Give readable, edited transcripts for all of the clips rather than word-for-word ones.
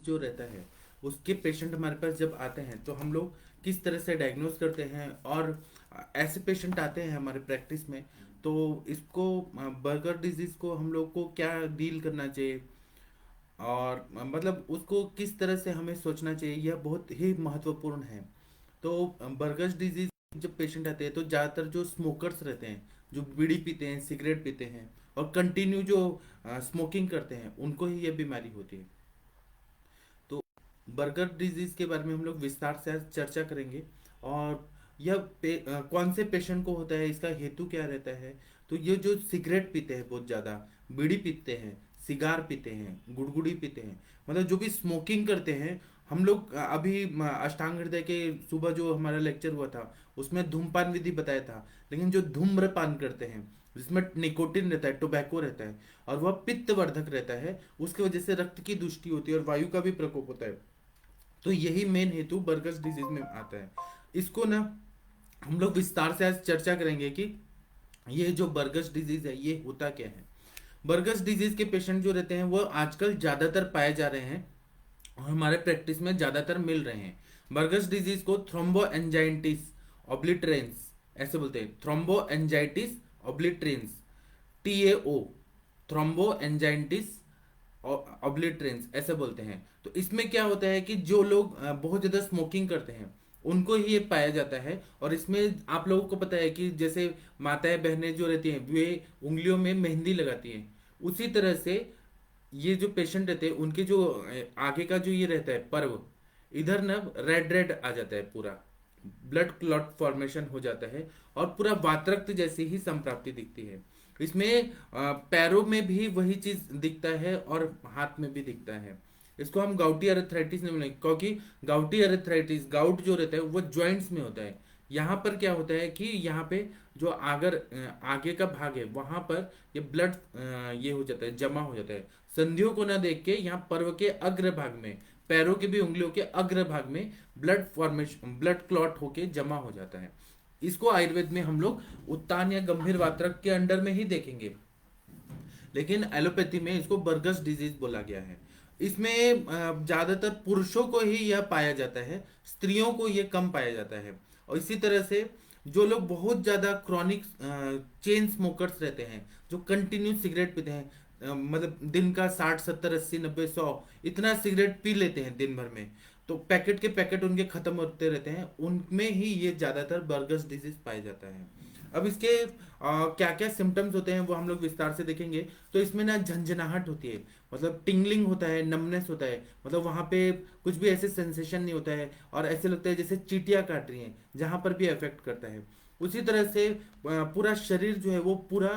जो रहता है उसके पेशेंट हमारे पास जब आते हैं तो हम लोग किस तरह से डायग्नोस करते हैं, और ऐसे पेशेंट आते हैं हमारे प्रैक्टिस में, तो इसको बर्गर डिजीज को हम लोग को क्या डील करना चाहिए, और मतलब उसको किस तरह से हमें सोचना चाहिए, यह बहुत ही महत्वपूर्ण है। तो बर्गस डिजीज जब पेशेंट आते हैं तो ज़्यादातर जो स्मोकर्स रहते हैं, जो बीड़ी पीते हैं, सिगरेट पीते हैं और कंटिन्यू जो स्मोकिंग करते हैं, उनको ही यह बीमारी होती है। तो बर्गर डिजीज के बारे में हम लोग विस्तार से आज चर्चा करेंगे। और यह कौन से पेशेंट को होता है, इसका हेतु क्या रहता है। तो ये जो सिगरेट पीते हैं बहुत ज़्यादा, बीड़ी पीते हैं, सिगार पीते हैं, गुड़गुड़ी पीते हैं, मतलब जो भी स्मोकिंग करते हैं, हम लोग अभी अष्टांग हृदय के सुबह जो हमारा लेक्चर हुआ था उसमें धूमपान विधि बताया था। लेकिन जो धूम्रपान करते हैं जिसमें निकोटिन रहता है, टोबैको रहता है, और वह पित्त वर्धक रहता है, उसकी वजह से रक्त की दुष्टि होती है और वायु का भी प्रकोप होता है। तो यही मेन हेतु बर्गस डिजीज में आता है। इसको ना हम लोग विस्तार से आज चर्चा करेंगे कि ये जो बर्गस डिजीज है ये होता क्या है। बर्गस डिजीज के पेशेंट जो रहते हैं वो आजकल ज्यादातर पाए जा रहे हैं और हमारे प्रैक्टिस में ज्यादातर मिल रहे हैं। बर्गस डिजीज को थ्रोम्बोएंजाइटिस ऑब्लिटरेंस ऐसे बोलते हैं, थ्रोम्बोएंजाइटिस ऑब्लिटरेंस, TAO, थ्रोम्बोएंजाइटिस ऑब्लिटरेंस ऐसे बोलते हैं। तो इसमें क्या होता है कि जो लोग बहुत ज़्यादा स्मोकिंग करते हैं उनको ही ये पाया जाता है। और इसमें आप लोगों को पता है कि जैसे माताएं बहनें जो रहती हैं वे उंगलियों में मेहंदी लगाती हैं, उसी तरह से ये जो पेशेंट रहते हैं उनके जो आगे का जो ये रहता है पर्व, इधर ना रेड रेड आ जाता है, पूरा ब्लड क्लॉट फॉर्मेशन हो जाता है और पूरा वातरक्त जैसी ही संप्राप्ति दिखती है। इसमें पैरों में भी वही चीज दिखता है और हाथ में भी दिखता है। इसको हम गाउटी अरेथ्राइटिस नहीं बोलेंगे, क्योंकि गाउटी अरेथ्राइटिस, गाउट जो रहता है वो जॉइंट्स में होता है। यहाँ पर क्या होता है कि यहाँ पे जो आगे का भाग है वहां पर ये ब्लड ये हो जाता है, जमा हो जाता है। संधियों को ना देख के यहाँ पर्व के अग्र भाग में, पैरों के भी उंगलियों के अग्र भाग में ब्लड फॉर्मेशन, ब्लड क्लॉट होके जमा हो जाता है। इसको आयुर्वेद में हम लोग उत्तान या गंभीर वात्रक के अंडर में ही देखेंगे, लेकिन एलोपैथी में इसको बर्गस डिजीज बोला गया है। इसमें ज्यादातर पुरुषों को ही यह पाया जाता है, स्त्रियों को यह कम पाया जाता है। और इसी तरह से जो लोग बहुत ज्यादा क्रॉनिक चेन स्मोकर्स रहते हैं, जो कंटिन्यू सिगरेट पीते हैं, मतलब दिन का 60 70 80 90 100 इतना सिगरेट पी लेते हैं दिन भर में, तो पैकेट के पैकेट उनके खत्म होते रहते हैं, उनमें ही ये ज्यादातर बर्गस डिजीज पाया जाता है। अब इसके क्या क्या सिम्टम्स होते हैं वो हम लोग विस्तार से देखेंगे। तो इसमें ना झंझनाहट होती है, मतलब टिंगलिंग होता है, नमनेस होता है, मतलब वहां पे कुछ भी ऐसे सेंसेशन नहीं होता है और ऐसे लगता है जैसे चींटियां काट रही हैं, जहां पर भी इफेक्ट करता है। उसी तरह से पूरा शरीर जो है वो पूरा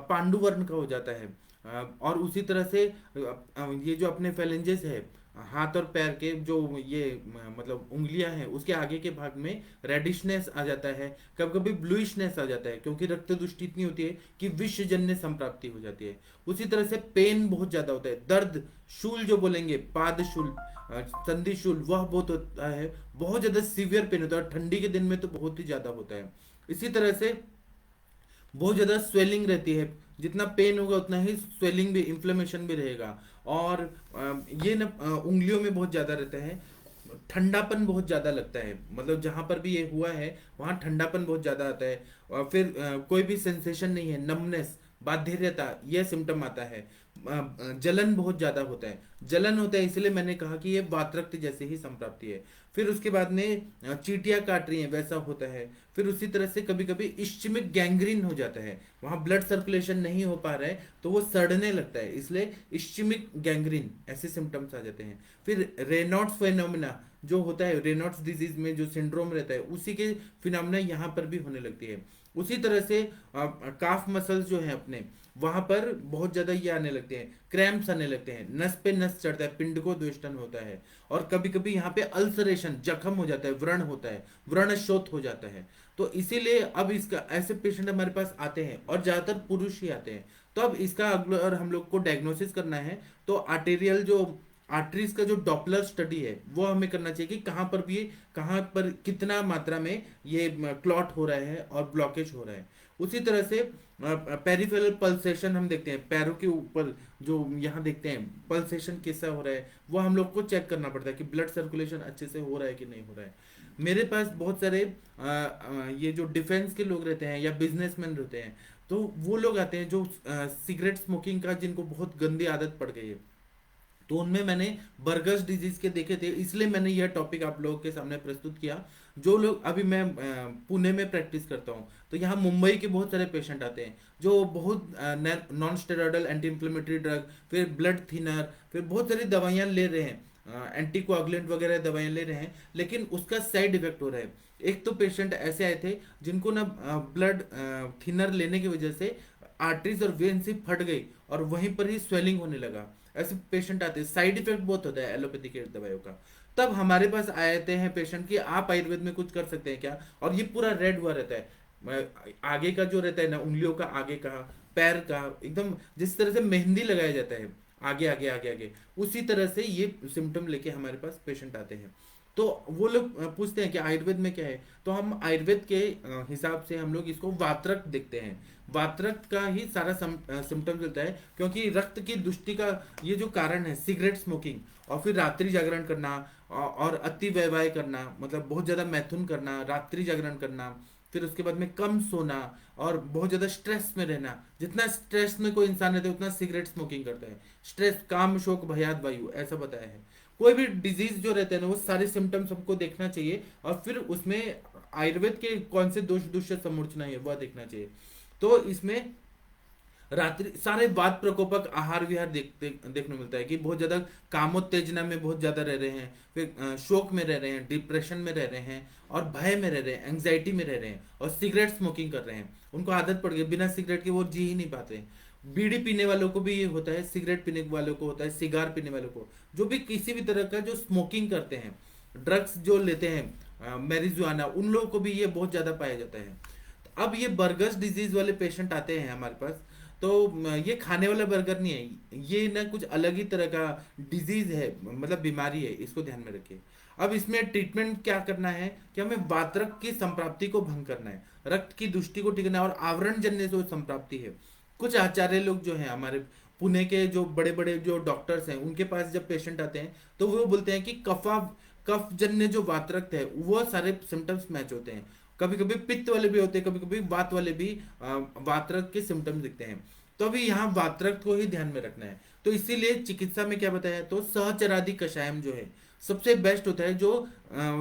पांडु वर्ण का हो जाता है। और उसी तरह से ये जो अपने फेलेंजेस है, हाथ और पैर के जो ये मतलब उंगलियां हैं, उसके आगे के भाग में रेडिशनेस आ जाता है, कभी कभी ब्लूइशनेस आ जाता है, क्योंकि रक्त दुष्टि इतनी होती है कि विषजन्य संप्राप्ति हो जाती है। उसी तरह से पेन बहुत ज्यादा होता है, दर्द, शूल जो बोलेंगे, पाद शूल, संधि शूल, वह बहुत होता है, बहुत ज्यादा सीवियर पेन होता है और ठंडी के दिन में तो बहुत ही ज्यादा होता है। इसी तरह से बहुत ज़्यादा स्वेलिंग रहती है, जितना पेन होगा उतना ही स्वेलिंग भी, इन्फ्लेमेशन भी रहेगा। और ये ना उंगलियों में बहुत ज़्यादा रहता है, ठंडापन बहुत ज़्यादा लगता है, मतलब जहाँ पर भी ये हुआ है वहाँ ठंडापन बहुत ज़्यादा आता है। और फिर कोई भी सेंसेशन नहीं है, नमनेस, बाध्यता, यह सिम्टम आता है। जलन बहुत ज़्यादा होता है, जलन होता है, इसलिए मैंने कहा कि ये वातरक्त जैसे ही संप्राप्ति है। फिर उसके बाद में चींटियां काट रही हैं वैसा होता है। फिर उसी तरह से कभी कभी इश्चमिक गैंग्रीन हो जाता है, वहां ब्लड सर्कुलेशन नहीं हो पा रहा है तो वो सड़ने लगता है, इसलिए इश्चमिक गैंग्रीन ऐसे सिम्टम्स आ जाते हैं। फिर रेनॉल्ड्स फेनोमेना जो होता है, रेनॉल्ड्स डिजीज में जो सिंड्रोम रहता है उसी के फिनोमेना यहाँ पर भी होने लगती है। उसी तरह से काफ मसल्स जो है अपने, वहां पर बहुत ज्यादा ये आने लगते हैं, क्रैम्प्स आने लगते हैं, नस पे नस चढ़ता है, पिंड को द्वेष्टन होता है। और कभी कभी यहाँ पे अल्सरेशन, जख्म हो जाता है, व्रण होता है, व्रण शोथ हो जाता है। तो इसीलिए अब इसका ऐसे पेशेंट हमारे पास आते हैं और ज्यादातर पुरुष ही आते हैं। तो अब इसका अगर हम लोग को डायग्नोसिस करना है तो आर्टेरियल जो आर्टरीज का जो डॉपलर स्टडी है वो हमें करना चाहिए कि कहाँ पर भी, कहाँ पर कितना मात्रा में ये क्लॉट हो रहा है और ब्लॉकेज हो रहा है। उसी तरह से पेरिफेरल पल्सेशन हम देखते हैं, पैरों के ऊपर जो यहाँ देखते हैं पल्सेशन कैसा हो रहा है, वो हम लोग को चेक करना पड़ता है कि ब्लड सर्कुलेशन अच्छे से हो रहा है कि नहीं हो रहा है। मेरे पास बहुत सारे ये जो डिफेंस के लोग रहते हैं या बिजनेसमैन रहते हैं, तो वो लोग आते हैं जो सिगरेट स्मोकिंग का जिनको बहुत गंदी आदत पड़ गई है, तो उनमें मैंने बर्गर्स डिजीज के देखे थे, इसलिए मैंने यह टॉपिक आप लोगों के सामने प्रस्तुत किया। जो लोग अभी मैं पुणे में प्रैक्टिस करता हूँ, तो यहाँ मुंबई के बहुत सारे पेशेंट आते हैं जो बहुत non steroidal anti inflammatory drug, फिर ब्लड थिनर, फिर बहुत सारी दवाइयाँ ले रहे हैं, एंटी कोआगुलेंट वगैरह दवाइयाँ ले रहे हैं, लेकिन उसका साइड इफेक्ट हो रहा है। एक तो पेशेंट ऐसे आए थे जिनको ना ब्लड थिनर लेने की वजह से आर्टरीज और वेन्स ही फट गई और वहीं पर ही स्वेलिंग होने लगा। ऐसे पेशेंट आते हैं, साइड इफेक्ट बहुत होता है एलोपैथी के दवाइयों का। तब हमारे पास आते हैं पेशेंट कि आप आयुर्वेद में कुछ कर सकते हैं क्या, और ये पूरा रेड हुआ रहता है, आगे का जो रहता है ना, उंगलियों का आगे का, पैर का, एकदम जिस तरह से मेहंदी लगाया जाता है आगे आगे आगे आगे, उसी तरह से ये सिम्टम लेके हमारे पास पेशेंट आते हैं। तो वो लोग पूछते हैं कि आयुर्वेद में क्या है, तो हम आयुर्वेद के हिसाब से हम लोग इसको वात्रक देखते हैं। वात्रक का ही सारा सिम्टम चलता है, क्योंकि रक्त की दुष्टि का ये जो कारण है सिगरेट स्मोकिंग, और फिर रात्रि जागरण करना, और अति व्यवहार करना, मतलब बहुत ज्यादा मैथुन करना, रात्रि जागरण करना, फिर उसके बाद में कम सोना, और बहुत ज्यादा स्ट्रेस में रहना। जितना स्ट्रेस में कोई इंसान रहता है उतना सिगरेट स्मोकिंग करता है। स्ट्रेस, काम, शोक, भयाद वायु, ऐसा बताया है। कोई भी डिजीज जो रहते हैं ना, वो सारे सिम्टम्स हमको देखना चाहिए, और फिर उसमें आयुर्वेद के कौन से दोष दुष्य समूर्चना है वह देखना चाहिए। तो इसमें रात्रि सारे वात प्रकोपक आहार विहार देखने मिलता है कि बहुत ज्यादा कामोत्तेजना में बहुत ज्यादा रह रहे हैं, फिर शोक में रह रहे हैं, डिप्रेशन में रह रहे हैं, और भय में रह रहे हैं, एंग्जाइटी में रह रहे हैं, और सिगरेट स्मोकिंग कर रहे हैं। उनको आदत पड़ गई, बिना सिगरेट के वो जी ही नहीं पाते। बीड़ी पीने वालों को भी ये होता है, सिगरेट पीने वालों को होता है, सिगार पीने वालों को, जो भी किसी भी तरह का जो स्मोकिंग करते हैं, ड्रग्स जो लेते हैं मैरिजुआना, उन लोगों को भी ये बहुत ज्यादा पाया जाता है। अब ये बर्गर्स डिजीज वाले पेशेंट आते हैं हमारे पास, तो ये खाने वाला बर्गर नहीं है, ये ना कुछ अलग ही तरह का डिजीज है, मतलब बीमारी है, इसको ध्यान में रखिए। अब इसमें ट्रीटमेंट क्या करना है कि हमें वातरक की संप्राप्ति को भंग करना है, रक्त की दुष्टि को ठीक करना है, और आवरण जन्य जो संप्राप्ति है। कुछ आचार्य लोग जो हैं हमारे पुणे के, जो बड़े बड़े जो डॉक्टर्स हैं, उनके पास जब पेशेंट आते हैं तो वो बोलते हैं कि कफ जन्य जो वातरक्त है वो सारे सिम्टम्स मैच होते हैं। कभी कभी पित्त वाले भी होते हैं, कभी कभी वात वाले भी वातरक्त के सिम्टम्स दिखते हैं। तो अभी यहाँ वातरक्त को ही ध्यान में रखना है। तो इसीलिए चिकित्सा में क्या बताया, तो सहचरादि कषायम जो है सबसे बेस्ट होता है, जो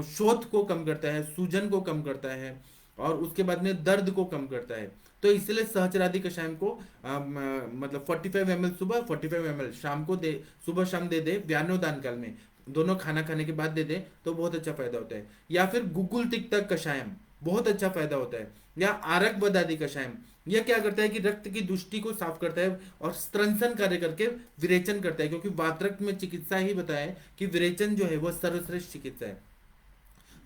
शोथ को कम करता है, सूजन को कम करता है, और उसके बाद में दर्द को कम करता है। तो इसलिए सहचरादि कषायम को मतलब 45 ml सुबह, 45 ml शाम को दे, सुबह शाम दे दे, व्यानोदान काल में, दोनों खाना खाने के बाद दे दे, तो बहुत अच्छा फायदा होता है। या फिर गुगुल तिक्ता कषायम, बहुत अच्छा फायदा होता है। या आरक बदादी कषायम, यह क्या करता है कि रक्त की दुष्टि को साफ करता है और स्त्रंसन कार्य करके विरेचन करता है, क्योंकि वातरक्त में चिकित्सा ही बताया है कि विरेचन जो है वह सर्वश्रेष्ठ चिकित्सा है।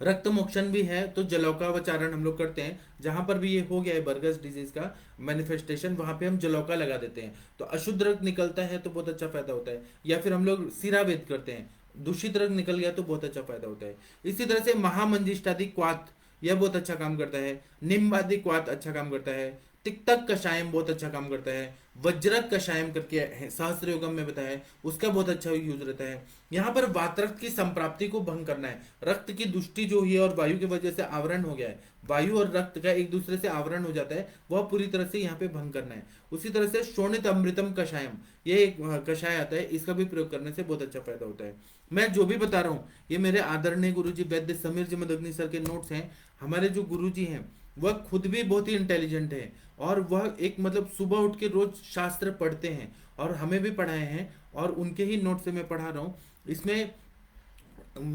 रक्त मोक्षण भी है, तो जलौकावचारण हम लोग करते हैं, जहां पर भी ये हो गया है बर्गस डिजीज का मैनिफेस्टेशन, वहां पे हम जलौका लगा देते हैं, तो अशुद्ध रक्त निकलता है, तो बहुत अच्छा फायदा होता है। या फिर हम लोग सिरावेद करते हैं, दूषित रक्त निकल गया तो बहुत अच्छा फायदा होता है। इसी तरह से महामंजिष्टादि क्वाथ, यह बहुत अच्छा काम करता है। निम्बादि क्वाथ अच्छा काम करता है। तिक्तक कषायम बहुत अच्छा काम करता है। वज्रक कषायम करके है, सहस्त्र योगम में बताया है, उसका बहुत अच्छा यूज रहता है। यहाँ पर वातरक्त की संप्राप्ति को भंग करना है, रक्त की दुष्टि जो हुई है और वायु की वजह से आवरण हो गया है, वायु और रक्त का एक दूसरे से आवरण हो जाता है, वह पूरी तरह से यहाँ पे भंग करना है। उसी तरह से शोणित अमृतम कषायम, ये एक कषाय आता है, इसका भी प्रयोग करने से बहुत अच्छा फायदा होता है। मैं जो भी बता रहा हूँ ये मेरे आदरणीय गुरुजी वैद्य समीर जमदग्नि सर के नोट्स हैं। हमारे जो गुरुजी हैं वह खुद भी बहुत ही इंटेलिजेंट है, और वह एक मतलब सुबह उठ के रोज शास्त्र पढ़ते हैं, और हमें भी पढ़ाए हैं, और उनके ही नोट से मैं पढ़ा रहा हूँ। इसमें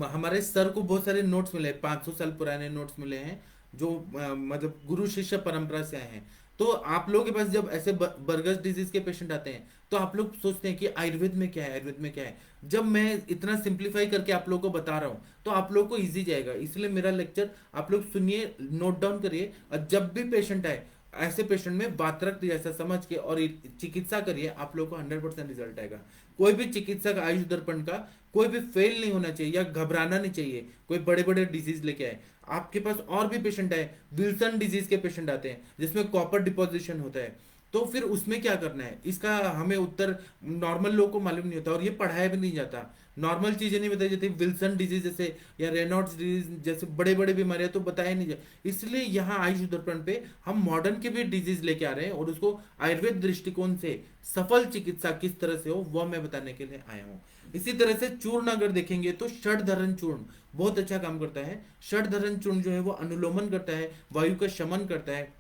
हमारे सर को बहुत सारे नोट्स मिले, 500 साल पुराने नोट्स मिले हैं, जो मतलब गुरु शिष्य परंपरा से आए हैं। तो आप लोगों के पास जब ऐसे बर्गस डिजीज के पेशेंट आते हैं, तो आप लोग सोचते हैं कि आयुर्वेद में क्या है, आयुर्वेद में क्या है। जब मैं इतना सिंप्लीफाई करके आप लोगों को बता रहा हूँ, तो आप लोग को इजी जाएगा। इसलिए मेरा लेक्चर आप लोग सुनिए, नोट डाउन करिए, और जब भी पेशेंट आए, ऐसे पेशेंट में वातरक्त जैसा समझ के और चिकित्सा करिए, आप लोग को 100% रिजल्ट आएगा। कोई भी चिकित्सक आयुष दर्पण का कोई भी फेल नहीं होना चाहिए, या घबराना नहीं चाहिए कोई बड़े बड़े डिजीज लेके आए। आपके पास और भी पेशेंट है, विल्सन डिजीज के पेशेंट आते हैं जिसमें कॉपर डिपोजिशन होता है, तो फिर उसमें क्या करना है, इसका हमें उत्तर नॉर्मल लोग को मालूम नहीं होता और ये पढ़ाया भी नहीं जाता। नॉर्मल चीजें नहीं बताई जाती, विल्सन डिजीज जैसे या रेनॉल्ड्स डिजीज जैसे बड़े बड़े बीमारियां तो बताया नहीं जाए। इसलिए यहाँ आयुष दर्पण पे हम मॉडर्न के भी डिजीज लेके आ रहे हैं और उसको आयुर्वेद दृष्टिकोण से सफल चिकित्सा किस तरह से हो वो मैं बताने के लिए आया हूँ। इसी तरह से चूर्ण अगर देखेंगे तो षडधरण चूर्ण बहुत अच्छा काम करता है। षडधरण चूर्ण जो है वो अनुलोमन करता है, वायु का शमन करता है,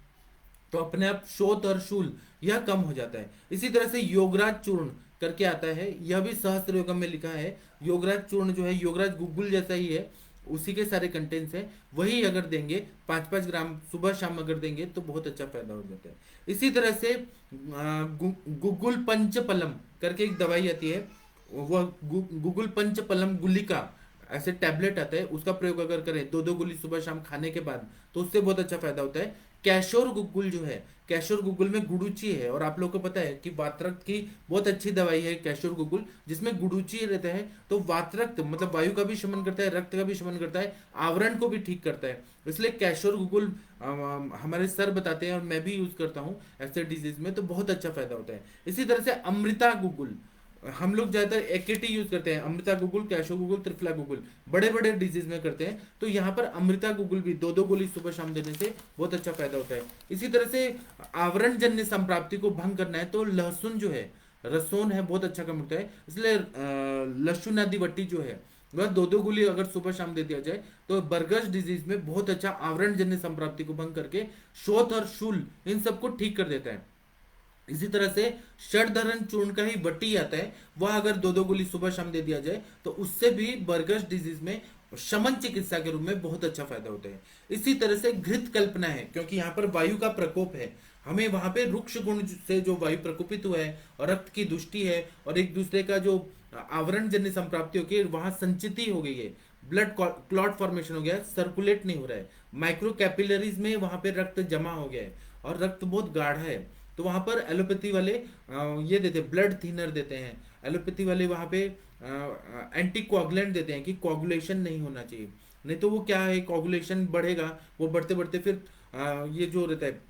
तो अपने आप शोथ और शूल यह कम हो जाता है। इसी तरह से योगराज चूर्ण करके आता है, यह भी सहस्त्र योगम में लिखा है। योगराज चूर्ण जो है योगराज गुग्गुल जैसा ही है, उसी के सारे कंटेंट्स हैं, वही अगर देंगे 5-5 ग्राम सुबह शाम अगर देंगे तो बहुत अच्छा फायदा हो जाता है। इसी तरह से गुग्गुल पंचपलम करके एक दवाई आती है, वह गुग्गुल पंचपलम गुलिका ऐसे टैबलेट आता है, उसका प्रयोग अगर करें 2-2 गोली सुबह शाम खाने के बाद तो उससे बहुत अच्छा फायदा होता है। कैशोर गुग्गुल जो है, कैशोर गुग्गुल में गुडुची है और आप लोग को पता है कि वातरक्त की बहुत अच्छी दवाई है कैशोर गुग्गुल, जिसमें गुडुची रहता है तो वातरक्त मतलब वायु का भी शमन करता है, रक्त का भी शमन करता है, आवरण को भी ठीक करता है। इसलिए कैशोर गुग्गुल हमारे सर बताते हैं और मैं भी यूज करता हूँ ऐसे डिजीज में, तो बहुत अच्छा फायदा होता है। इसी तरह से अमृता गुग्गुल, हम लोग ज्यादातर एकेटी यूज करते हैं, अमृता गुगुल, कैशो गुगुल, त्रिफला गुगुल बड़े बड़े डिजीज में करते हैं, तो यहाँ पर अमृता गुगुल भी 2-2 गोली सुबह शाम देने से बहुत अच्छा फायदा होता है। इसी तरह से आवरण जन्य संप्राप्ति को भंग करना है तो लहसुन जो है, रसोन है, बहुत अच्छा काम होता है। इसलिए लहसुन आदि वट्टी जो है वह 2-2 गोली अगर सुबह शाम दे दिया जाए तो बर्गस डिजीज में बहुत अच्छा आवरण जन्य संप्राप्ति को भंग करके शोथ और शूल इन सबको ठीक कर देता है। इसी तरह से षडधरण चूर्ण का ही वटी आता है, वह अगर 2-2 गोली सुबह शाम दे दिया जाए तो उससे भी बर्गस डिजीज में शमन चिकित्सा के रूप में बहुत अच्छा फायदा होता है। इसी तरह से घृत कल्पना है, क्योंकि यहाँ पर वायु का प्रकोप है, हमें वहां पे रुक्ष गुण से जो वायु प्रकोपित हुआ है और रक्त की दुष्टि है और एक दूसरे का जो आवरण जन्य संप्राप्ति होगी वहां संचिति हो गई है, ब्लड क्लॉट फॉर्मेशन हो गया है, सर्कुलेट नहीं हो रहा है, माइक्रो कैपिलरीज में वहां पे रक्त जमा हो गया है और रक्त बहुत गाढ़ा है, तो वहां पर एलोपैथी वाले ये देते हैं, ब्लड थिनर देते हैं, एलोपैथी वाले वहां पे एंटी कोगुलेंट देते हैं कि कोगुलेशन नहीं होना चाहिए, नहीं तो वो क्या है कोगुलेशन बढ़ेगा, वो बढ़ते बढ़ते फिर ये जो रहता है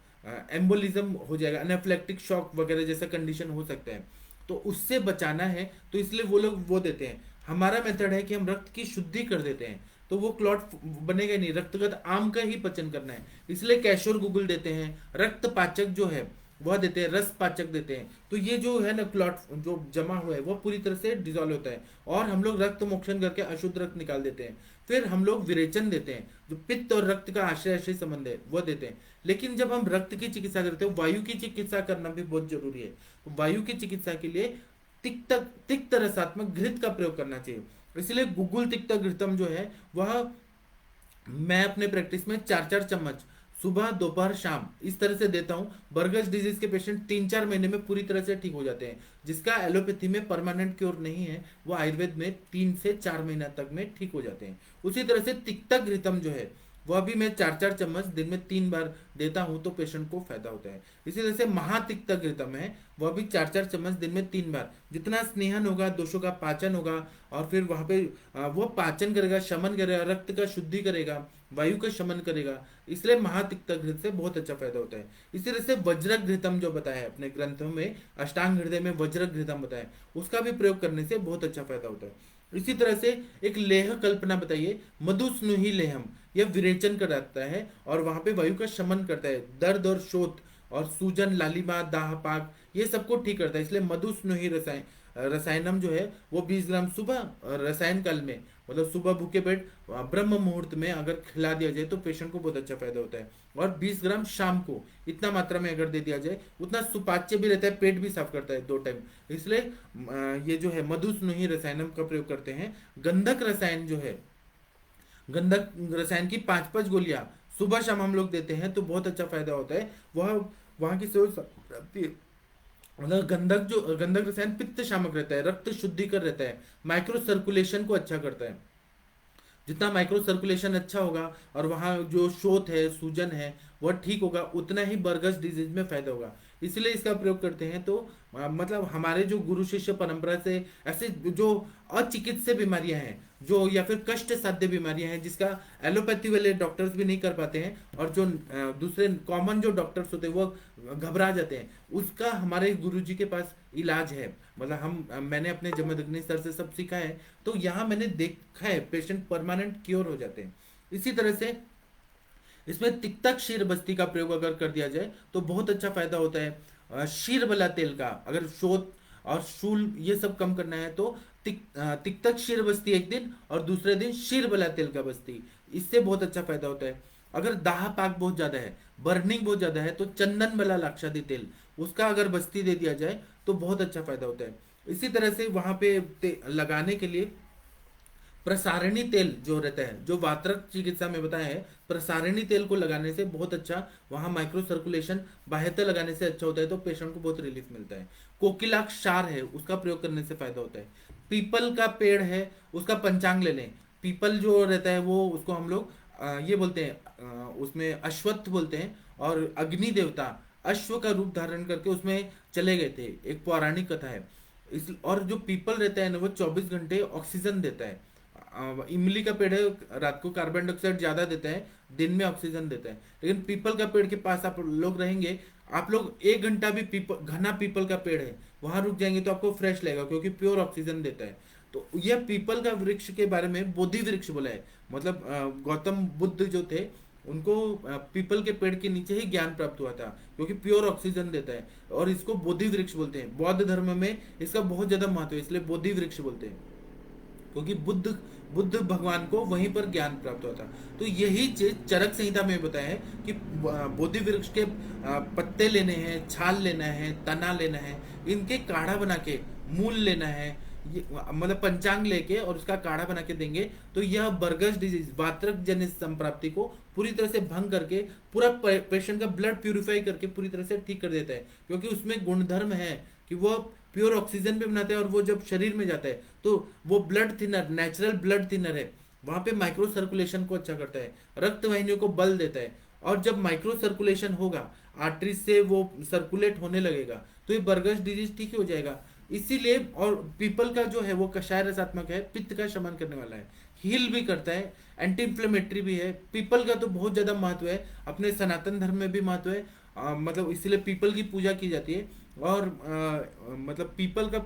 एम्बोलिज्म हो जाएगा, एनाफ्लेक्टिक शॉक वगैरह जैसा कंडीशन हो सकता है, तो उससे बचाना है तो इसलिए वो लोग वो देते हैं। हमारा मेथड है कि हम रक्त की शुद्धि कर देते हैं, तो वो क्लॉट बनेगा नहीं, रक्तगत आम का ही पचन करना है, इसलिए कैशोर गुगुल देते हैं, रक्त पाचक जो है वह देते हैं, रस पाचक देते हैं, तो ये जो है ना क्लॉट जो जमा हुआ है वो पूरी तरह से डिजोल्व होता है और हम लोग रक्त मोक्षण करके अशुद्ध रक्त निकाल देते हैं। फिर हम लोग विरेचन देते हैं, जो पित्त और रक्त का आश्रय आश्रय संबंध है वो देते हैं। लेकिन जब हम रक्त की चिकित्सा करते हैं, वायु की चिकित्सा करना भी बहुत जरूरी है, तो वायु की चिकित्सा के लिए तिक्त रसात्मक घृत का प्रयोग करना चाहिए। इसलिए गुगुल तिक्त घृतम जो है वह मैं अपने प्रैक्टिस में 4-4 चम्मच सुबह दोपहर शाम इस तरह से देता हूं। बर्गस डिजीज के पेशेंट 3-4 महीने में पूरी तरह से ठीक हो जाते हैं, जिसका एलोपैथी में परमानेंट क्योर नहीं है, वो आयुर्वेद में 3 से 4 महीना तक में ठीक हो जाते हैं। उसी तरह से तिक्तक घृतम जो है वह भी मैं 4-4 चम्मच दिन में 3 बार देता हूं तो पेशेंट को फायदा होता है। इसी तरह से महातिक्तक घृतम है, वह भी 4-4 चम्मच दिन में 3 बार, जितना स्नेहन होगा दोषों का पाचन होगा और फिर वहां पे वो पाचन करेगा, शमन करेगा, रक्त का शुद्धि करेगा, वायु का शमन करेगा, इसलिए महातिक्तक घृत से बहुत अच्छा फायदा होता है। इसी तरह से वज्रक घृतम जो बताया है अपने ग्रंथों में, अष्टांग हृदय में वज्रक घृतम बताया, उसका भी प्रयोग करने से बहुत अच्छा फायदा होता है। इसी तरह से एक लेह कल्पना बताइए, मधुस्नुही लेहम, यह विरेचन कराता है और वहां पे वायु का शमन करता है, दर्द और शोथ और सूजन, लालिमा, दाहपाक ये सबको ठीक करता है। इसलिए मधुस्नुही रसायनम जो है वो 20 ग्राम सुबह रसायन काल में, मतलब सुबह भूखे पेट ब्रह्म मुहूर्त में अगर खिला दिया जाए तो पेशेंट को बहुत अच्छा फायदा होता है, और 20 ग्राम शाम को, इतना मात्रा में अगर दे दिया जाए उतना सुपाच्य भी रहता है, पेट भी साफ करता है 2 टाइम। इसलिए ये जो है मधुस्नुही रसायनम का प्रयोग करते हैं। गंधक रसायन जो है, गंधक रसायन की 5-5 गोलियां सुबह शाम हम लोग देते हैं तो बहुत अच्छा फायदा होता है। वह वहां की मतलब गंधक रसायन पित्त शामक रहता है, रक्त शुद्धिकर रहता है, माइक्रो सर्कुलेशन को अच्छा करता है। जितना माइक्रो सर्कुलेशन अच्छा होगा और वहाँ जो शोथ है, सूजन है, वह ठीक होगा, उतना ही बर्गस डिजीज में फायदा होगा। इसलिए इसका प्रयोग करते हैं। तो मतलब हमारे जो गुरु शिष्य परंपरा से ऐसे जो अचिकित्सीय बीमारियां हैं, जो या फिर कष्ट साध्य बीमारियां हैं, जिसका एलोपैथी वाले डॉक्टर्स भी नहीं कर पाते हैं, और जो दूसरे कॉमन जो डॉक्टर्स होते हैं वो घबरा जाते हैं, उसका हमारे गुरुजी के पास इलाज है। मतलब मैंने अपने जमदग्नि सर से सब सीखा है, तो यहाँ मैंने देखा है पेशेंट परमानेंट क्योर हो जाते हैं। इसी तरह से इसमें तिक्तक क्षीर बस्ती का प्रयोग अगर कर दिया जाए तो बहुत अच्छा फायदा होता है। शीर बला तेल का, अगर शोथ और शूल ये सब कम करना है तो तिक्तक क्षीर बस्ती एक दिन और दूसरे दिन शीर बला तेल का बस्ती, इससे बहुत अच्छा फायदा होता है। अगर दाह पाक बहुत ज्यादा है, बर्निंग बहुत ज्यादा है, तो चंदन बला लाक्षादी तेल, उसका अगर बस्ती दे दिया जाए तो बहुत अच्छा फायदा होता है। इसी तरह से वहां पे लगाने के लिए प्रसारणी तेल जो रहता है, जो वात्रक चिकित्सा में बताया है, प्रसारणी तेल को लगाने से बहुत अच्छा, वहां माइक्रो सर्कुलेशन बाह्यतः लगाने से अच्छा होता है, तो पेशेंट को बहुत रिलीफ मिलता है। कोकिलाक्ष क्षार है, उसका प्रयोग करने से फायदा होता है। पीपल का पेड़ है, उसका पंचांग ले लें। पीपल जो रहता है वो, उसको हम लोग ये बोलते हैं, उसमें अश्वत्थ बोलते हैं, और अग्नि देवता अश्व का रूप धारण करके उसमें चले गए थे, एक पौराणिक कथा है। इस और जो पीपल रहता है ना, वो 24 घंटे ऑक्सीजन देता है। इमली का पेड़ है, रात को कार्बन डाइऑक्साइड ज्यादा देता है, दिन में ऑक्सीजन देता है। लेकिन पीपल का पेड़ के पास आप लोग रहेंगे, आप लोग 1 घंटा भी पीपल, घना पीपल का पेड़ है वहां रुक जाएंगे तो आपको फ्रेश लगेगा, क्योंकि प्योर ऑक्सीजन देता है। तो यह पीपल का वृक्ष के बारे में बोधि वृक्ष बोला है। मतलब गौतम बुद्ध जो थे, उनको पीपल के पेड़ के नीचे ही ज्ञान प्राप्त हुआ था, क्योंकि प्योर ऑक्सीजन देता है, और इसको बोधि वृक्ष बोलते हैं। बौद्ध धर्म में इसका बहुत ज्यादा महत्व है, इसलिए बोधि वृक्ष बोलते हैं, क्योंकि बुद्ध बुद्ध भगवान को वहीं पर ज्ञान प्राप्त हुआ था। तो यही चीज चरक संहिता में बताया है कि बोधि वृक्ष के पत्ते लेने हैं, छाल लेना है, तना लेना है, इनके काढ़ा बना के, मूल लेना है, मतलब पंचांग लेके और उसका काढ़ा बना के देंगे, तो यह बर्गस डिजीज, वात्रक जन्य संप्राप्ति को पूरी तरह से भंग करके पूरा पेशेंट का ब्लड प्यूरिफाई करके पूरी तरह से ठीक कर देता है। क्योंकि उसमें गुणधर्म है कि वो प्योर ऑक्सीजन भी बनाते हैं, और वो जब शरीर में जाता है तो वो blood thinner, natural blood thinner है, वहां पे माइक्रो सर्कुलेशन को अच्छा करता है, रक्त वाहिनियों को बल देता है। और जब माइक्रो सर्कुलेशन होगा, आर्टरी से वो सर्कुलेट होने लगेगा, तो ये बर्गस डिजीज ठीक हो जाएगा। इसीलिए, और पीपल का जो है वो कषाय रसात्मक है, पित्त का शमन करने वाला है, हील भी करता है, एंटी इंफ्लेमेटरी भी है। पीपल का तो बहुत ज्यादा महत्व है, अपने सनातन धर्म में भी महत्व है। मतलब इसलिए पीपल की पूजा की जाती है। और मतलब पीपल का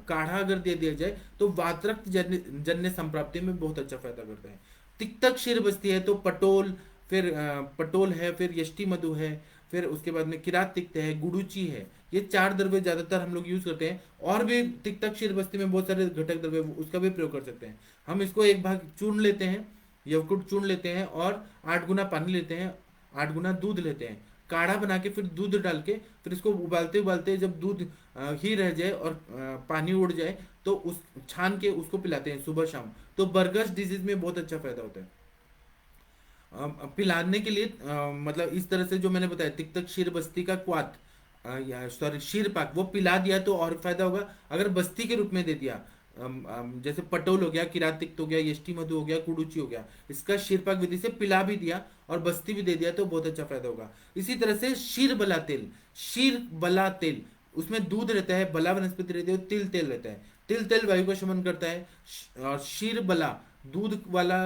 काढ़ा अगर दे दिया जाए तो वातरक्त जन्य संप्राप्ति में बहुत अच्छा फायदा करता है। तिक्तक क्षीर बस्ती है तो पटोल, फिर पटोल है, फिर यष्टि मधु है, फिर उसके बाद में किरात तिक्त है, गुड़ूची है, ये 4 द्रव्य ज्यादातर हम लोग यूज करते हैं। और भी तिक्तक क्षीर बस्ती में बहुत सारे घटक द्रव्य, उसका भी प्रयोग कर सकते हैं। हम इसको एक भाग चूर्ण लेते हैं, यवकुट चूर्ण लेते हैं, और 8 गुना पानी लेते हैं, 8 गुना दूध लेते हैं, काढ़ा बना के फिर दूध डाल के, फिर इसको उबालते उबालते जब दूध ही रह जाए और पानी उड़ जाए तो उस छान के उसको पिलाते हैं सुबह शाम। तो बर्गस डिजीज में बहुत अच्छा फायदा होता है। पिलाने के लिए मतलब इस तरह से जो मैंने बताया, तिक्तक क्षीर बस्ती का क्वाथ, या सॉरी क्षीर पाक, वो पिला दिया तो और फायदा होगा। अगर बस्ती के रूप में दे दिया, जैसे पटोल हो गया, किरातिक्त हो गया, यष्टि मधु हो गया, कुडुची हो गया, इसका शीरपाक विधि से पिला भी दिया और बस्ती भी दे दिया तो बहुत अच्छा फायदा होगा। इसी तरह से शीर बला तेल, शीर बला तेल, उसमें दूध रहता है, बला वनस्पति रहती है, तिल तेल रहता है। तिल तेल वायु का शमन करता है, और शीर बला दूध वाला,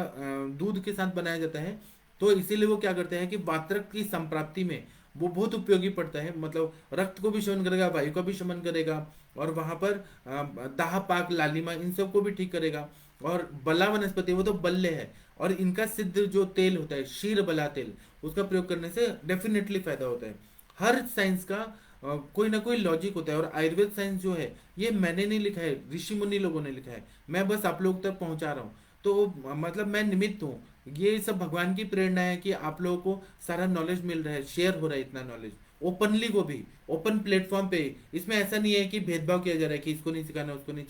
दूध के साथ बनाया जाता है। तो इसीलिए वो क्या करते हैं कि वात्रक की संप्राप्ति में वो बहुत उपयोगी पड़ता है। मतलब रक्त को भी शमन करेगा, वायु का भी शमन करेगा, और वहां पर दाह पाक, लालिमा, इन सब को भी ठीक करेगा। और बला वनस्पति वो तो बल्ले है, और इनका सिद्ध जो तेल होता है शीर बला तेल, उसका प्रयोग करने से डेफिनेटली फायदा होता है। हर साइंस का कोई ना कोई लॉजिक होता है, और आयुर्वेद साइंस जो है ये मैंने नहीं लिखा है, ऋषि मुनि लोगों ने लिखा है, मैं बस आप लोग तक पहुंचा रहा हूँ। तो मतलब मैं निमित्त हूँ, ये सब भगवान की प्रेरणा है कि आप लोगों को सारा नॉलेज मिल रहा है, शेयर हो रहा है इतना नॉलेज ओपनली, वो भी ओपन प्लेटफॉर्म पे। इसमें ऐसा नहीं है कि भेदभाव किया जा रहा है कि इसको नहीं सिखाना, उसको नहीं,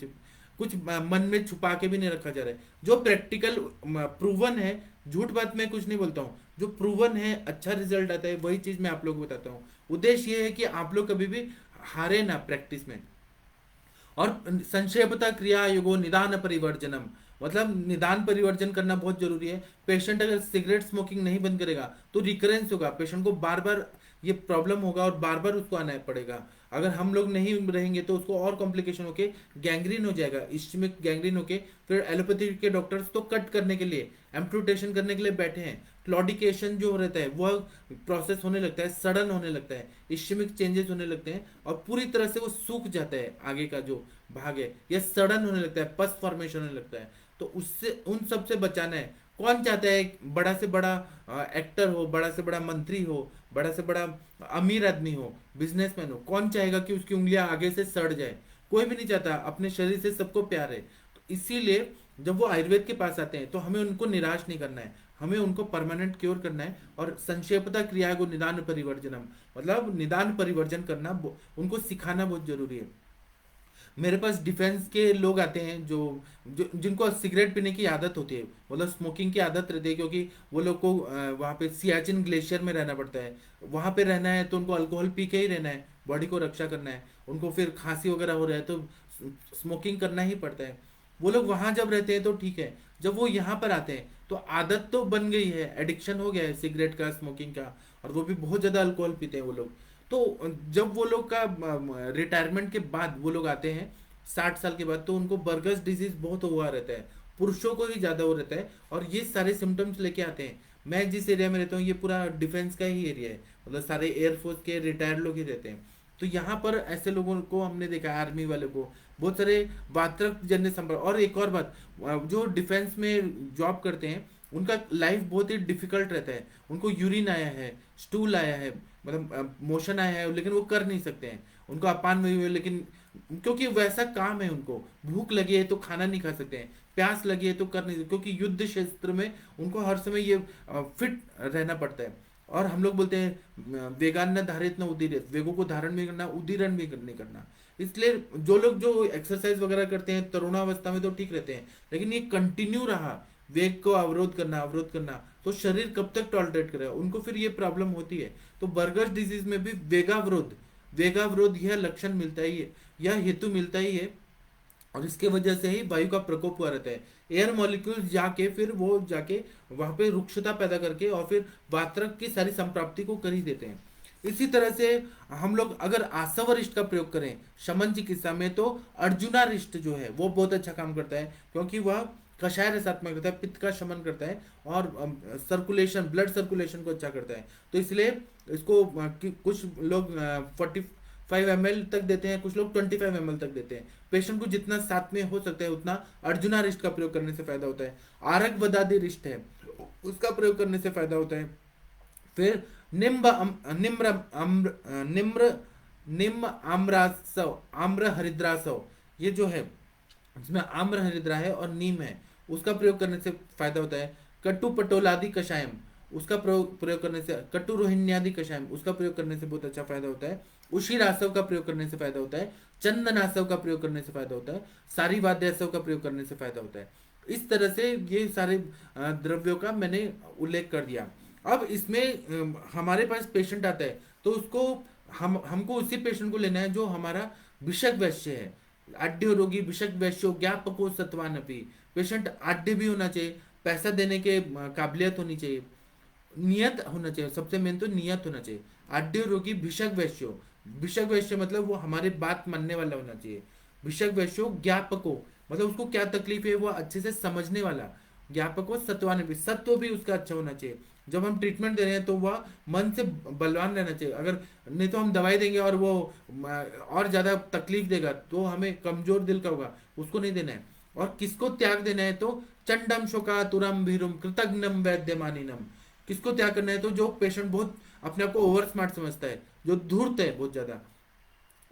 कुछ मन में छुपा के भी नहीं रखा जा रहा है। जो प्रैक्टिकल प्रूवन है, झूठ बात में कुछ नहीं बोलता हूँ, जो प्रूवन है, अच्छा रिजल्ट आता है, वही चीज मैं आप लोग को बताता हूँ। उद्देश्य ये है कि आप लोग कभी भी हारे ना प्रैक्टिस में। और संक्षेपता क्रिया युगो निदान परिवर्जनम, मतलब निदान परिवर्जन करना बहुत जरूरी है। पेशेंट अगर सिगरेट स्मोकिंग नहीं बंद करेगा तो रिकरेंस होगा, पेशेंट को बार बार ये प्रॉब्लम होगा और बार बार उसको आना पड़ेगा। अगर हम लोग नहीं रहेंगे तो उसको और कॉम्प्लिकेशन होके गैंग्रीन हो जाएगा, इस्चमिक गैंग्रीन होके फिर एलोपैथी के डॉक्टर्स तो कट करने के लिए, एम्पुटेशन करने के लिए बैठे हैं। क्लॉडिकेशन जो रहता है वह प्रोसेस होने लगता है, सडन होने लगता है, इस्चमिक चेंजेस होने लगते हैं और पूरी तरह से वो सूख जाता है, आगे का जो भाग है या सडन होने लगता है, पस फॉर्मेशन होने लगता है। तो उससे उन सब से बचाना है। कौन चाहता है बड़ा से बड़ा एक्टर हो, बड़ा से बड़ा मंत्री हो, बड़ा से बड़ा अमीर आदमी हो, बिजनेसमैन हो, कौन चाहेगा कि उसकी उंगलियां आगे से सड़ जाए? कोई भी नहीं चाहता, अपने शरीर से सबको प्यार है। तो इसीलिए जब वो आयुर्वेद के पास आते हैं तो हमें उनको निराश नहीं करना है, हमें उनको परमानेंट क्योर करना है। और संक्षेपता क्रिया को निदान परिवर्जनम, मतलब निदान परिवर्जन करना उनको सिखाना बहुत जरूरी है। मेरे पास डिफेंस के लोग आते हैं जो जिनको सिगरेट पीने की आदत होती है, मतलब स्मोकिंग की आदत रहती है, क्योंकि वो लोग को वहाँ पे सियाचिन ग्लेशियर में रहना पड़ता है। वहाँ पे रहना है तो उनको अल्कोहल पी के ही रहना है, बॉडी को रक्षा करना है। उनको फिर खांसी वगैरह हो रहा है तो स्मोकिंग करना ही पड़ता है। वो लोग वहाँ जब रहते हैं तो ठीक है, जब वो यहाँ पर आते हैं तो आदत तो बन गई है, एडिक्शन हो गया है सिगरेट का, स्मोकिंग का, और वो भी बहुत ज़्यादा अल्कोहल पीते हैं वो लोग। तो जब वो लोग का रिटायरमेंट के बाद वो लोग आते हैं 60 साल के बाद, तो उनको बर्गस डिजीज बहुत हुआ रहता है, पुरुषों को ही ज़्यादा हो रहता है और ये सारे सिम्टम्स लेके आते हैं। मैं जिस एरिया में रहता हूँ ये पूरा डिफेंस का ही एरिया है, मतलब सारे एयरफोर्स के रिटायर्ड लोग ही रहते हैं। तो यहाँ पर ऐसे लोगों को हमने देखा है, आर्मी वाले को बहुत सारे वातरक जन्य संपर्क। और एक और बात, जो डिफेंस में जॉब करते हैं उनका लाइफ बहुत ही डिफिकल्ट रहता है। उनको यूरिन आया है, स्टूल आया है, मतलब मोशन आया है, लेकिन वो कर नहीं सकते हैं। उनको अपान में हुई है, लेकिन क्योंकि वैसा काम है, उनको भूख लगी है तो खाना नहीं खा सकते हैं, प्यास लगी है तो कर नहीं सकते, क्योंकि युद्ध क्षेत्र में उनको हर समय ये फिट रहना पड़ता है। और हम लोग बोलते हैं वेगान न धारित न उदीरित, वेगों को धारण भी करना, उदीरण भी नहीं करना। इसलिए जो लोग जो एक्सरसाइज वगैरह करते हैं तरुणावस्था में तो ठीक रहते हैं, लेकिन ये कंटिन्यू रहा वेग को अवरोध करना, तो शरीर कब तक टॉलरेट करेगा? उनको फिर ये प्रॉब्लम होती है। तो बर्गर डिजीज में भी वेगावरोध, वेगावरोध यह लक्षण मिलता ही है, यह हेतु मिलता ही है। और इसके वजह से ही वायु का प्रकोप हुआ रहता है। एयर मॉलिक्यूल्स जाके फिर वो जाके वहां पे रुक्षता पैदा करके और फिर वात्रक की सारी संप्राप्ति को कर ही देते हैं। इसी तरह से हम लोग अगर आसवरिष्ट का प्रयोग करें शमन चिकित्सा में, तो अर्जुनारिष्ट जो है वो बहुत अच्छा काम करता है, क्योंकि वह कषाय रसात्मक रहता है, पित्त का शमन करता है और सर्कुलेशन, ब्लड सर्कुलेशन को अच्छा करता है। तो इसलिए इसको कुछ लोग 45 ml तक देते हैं, कुछ लोग 25 ml तक देते हैं। पेशेंट को जितना साथ में हो सकता है उतना अर्जुना रिस्ट का प्रयोग करने से फायदा होता है। आरक बदादी रिस्ट है, उसका प्रयोग करने से फायदा होता है। फिर निम्ब निम्र अम्र निम्र निम्न आम्रासव, आम्र हरिद्रासव, ये जो है इसमें आम्र हरिद्रा है और नीम है, उसका प्रयोग करने से फायदा होता है। कटु पटोलादि कषायम, उसका प्रयोग करने से, कटु रोहिण्यादि कषायम, उसका प्रयोग करने से बहुत अच्छा फायदा होता है। उशीरासव का प्रयोग करने से फायदा होता है। चंदनासव का प्रयोग करने से फायदा होता है। सारी वाद्यासव का प्रयोग करने से फायदा होता है। इस तरह से ये सारे द्रव्यों का मैंने उल्लेख कर दिया। अब इसमें हमारे पास पेशेंट आता है तो उसको हमको उसी पेशेंट को लेना है जो हमारा विषक वैश्य है। आड्य रोगी विषक वैश्यो ज्ञापको सत्वानपि, पेशेंट आड्य भी होना चाहिए, पैसा देने के काबिलियत होनी चाहिए, नियत होना चाहिए, सबसे मेन तो नियत होना चाहिए। आड्य रोगी भिषक वैश्यो, भिषक वैश्य मतलब वो हमारे बात मानने वाला होना चाहिए। भिषक वैश्यो ज्ञापको मतलब उसको क्या तकलीफ है वो अच्छे से समझने वाला। ज्ञापको सत्वान भी, सत्व भी उसका अच्छा होना चाहिए। जब हम ट्रीटमेंट दे रहे हैं तो वह मन से बलवान रहना चाहिए। अगर नहीं तो हम दवाई देंगे और वो और ज्यादा तकलीफ देगा तो हमें कमजोर दिल का होगा, उसको नहीं देना है। और किसको त्याग देना है तो चंडम शोकातुरम भीरुम कृतघ्नम वैद्यमानिनम, किसको त्याग करना है तो जो पेशेंट बहुत अपने आप को ओवर स्मार्ट समझता है, जो धूर्त है बहुत ज्यादा,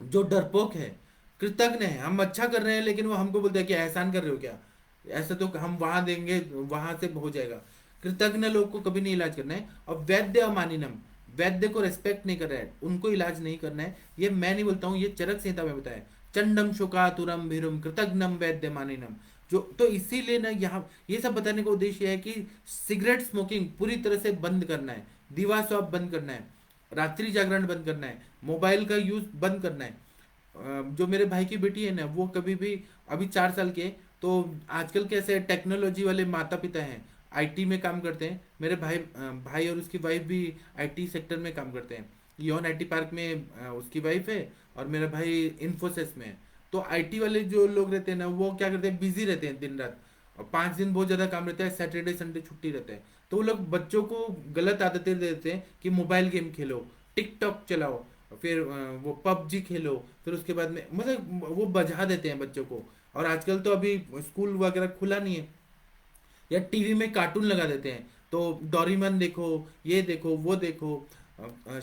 जो डरपोक है, कृतज्ञ है, हम अच्छा कर रहे हैं लेकिन वो हमको बोलता है कि एहसान कर रहे हो क्या, ऐसा तो हम वहां देंगे वहां से हो जाएगा। कृतज्ञ लोग को कभी नहीं इलाज करना है। और वैद्य अमानिनम, वैद्य को रेस्पेक्ट नहीं कर रहा है, उनको इलाज नहीं करना है। ये मैं नहीं बोलता हूँ, ये चरक संहिता में बताया। चंडम शुकातुरम भीरुम कृतघ्नम वैद्य मानिनम, जो तो इसीलिए ना यहाँ ये सब बताने का उद्देश्य है कि सिगरेट स्मोकिंग पूरी तरह से बंद करना है, दीवा स्वाप बंद करना है, रात्रि जागरण बंद करना है, मोबाइल का यूज बंद करना है। जो मेरे भाई की बेटी है ना वो कभी भी, अभी 4 साल के, तो आजकल कैसे टेक्नोलॉजी वाले माता पिता हैं, आईटी में काम करते हैं, मेरे भाई भाई और उसकी वाइफ भी आईटी सेक्टर में काम करते हैं। लियोन आईटी पार्क में उसकी वाइफ है, और मेरा भाई इन्फोसिस में है। तो आईटी वाले जो लोग रहते हैं ना, वो क्या करते हैं, बिजी रहते हैं दिन रात, और 5 दिन बहुत ज्यादा काम रहता है, सैटरडे संडे छुट्टी रहता है। तो वो लोग बच्चों को गलत आदतें देते हैं कि मोबाइल गेम खेलो, टिकटॉक चलाओ, फिर वो पबजी खेलो, फिर उसके बाद में मतलब वो बजा देते हैं बच्चों को। और आजकल तो अभी स्कूल वगैरह खुला नहीं है, या टीवी में कार्टून लगा देते हैं, तो डोरीमन देखो, ये देखो, वो देखो,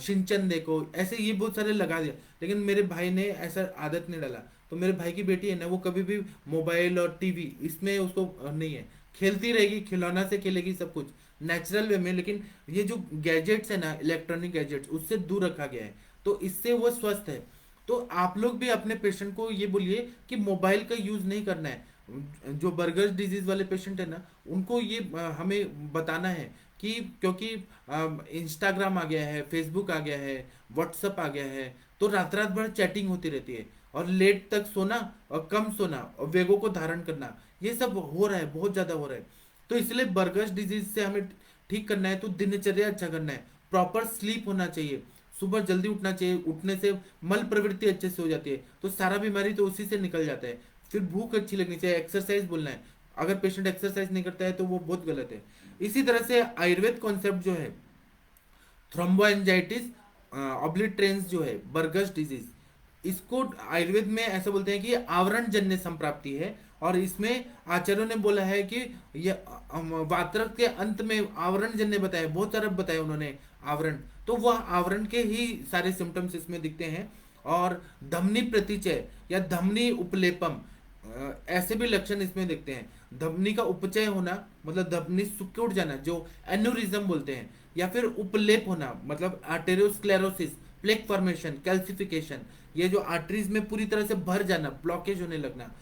शिनचैन देखो, ऐसे ये बहुत सारे लगा दिया। लेकिन मेरे भाई ने ऐसा आदत नहीं डाला। तो मेरे भाई की बेटी है ना, वो कभी भी मोबाइल और टीवी इसमें उसको नहीं है, खेलती रहेगी, खिलौना से खेलेगी सब कुछ नेचुरल वे में। लेकिन ये जो गैजेट्स है ना, इलेक्ट्रॉनिक गैजेट्स, उससे दूर रखा गया है, तो इससे वो स्वस्थ है। तो आप लोग भी अपने पेशेंट को ये बोलिए कि मोबाइल का यूज नहीं करना है। जो बर्गर्स डिजीज वाले पेशेंट है ना, उनको ये हमें बताना है कि क्योंकि इंस्टाग्राम आ गया है, फेसबुक आ गया है, व्हाट्सअप आ गया है, तो रात रात भर चैटिंग होती रहती है, और लेट तक सोना और कम सोना और वेगों को धारण करना, ये सब हो रहा है, बहुत ज्यादा हो रहा है। तो इसलिए बर्गर्स डिजीज से हमें ठीक करना है, तो दिनचर्या अच्छा करना है, प्रॉपर स्लीप होना चाहिए, सुबह जल्दी उठना चाहिए, उठने से मल प्रवृत्ति अच्छे से हो जाती है, तो सारा बीमारी तो उसी से निकल जाता है। फिर भूख अच्छी लगनी चाहिए, एक्सरसाइज बोलना है। अगर पेशेंट एक्सरसाइज नहीं करता है तो वो बहुत गलत है। इसी तरह से आयुर्वेद कॉन्सेप्ट जो है, थ्रोम्बोएंजाइटिस ऑब्लिटरेंस जो है, बर्गस डिजीज, इसको आयुर्वेद में ऐसा बोलते हैं कि ये आवरण जन्य संप्राप्ति है। और इसमें आचार्यों ने बोला है कि ये वात्रक के अंत में आवरण जन्य बताया, बहुत सारा बताया उन्होंने आवरण, तो वह आवरण के ही सारे सिम्टम्स इसमें दिखते हैं। और धमनी प्रतिचय या धमनी उपलेपम, ऐसे भी लक्षण इसमें दिखते हैं। धमनी का उपचय होना मतलब धमनी सूख उठ जाना, जो एन्यूरिज्म बोलते हैं, या फिर उपलेप होना मतलब आर्टेरियोस्क्लेरोसिस, प्लेक फॉर्मेशन, कैल्सिफिकेशन, ये जो आर्टरीज में पूरी तरह से भर जाना, ब्लॉकेज होने लगना,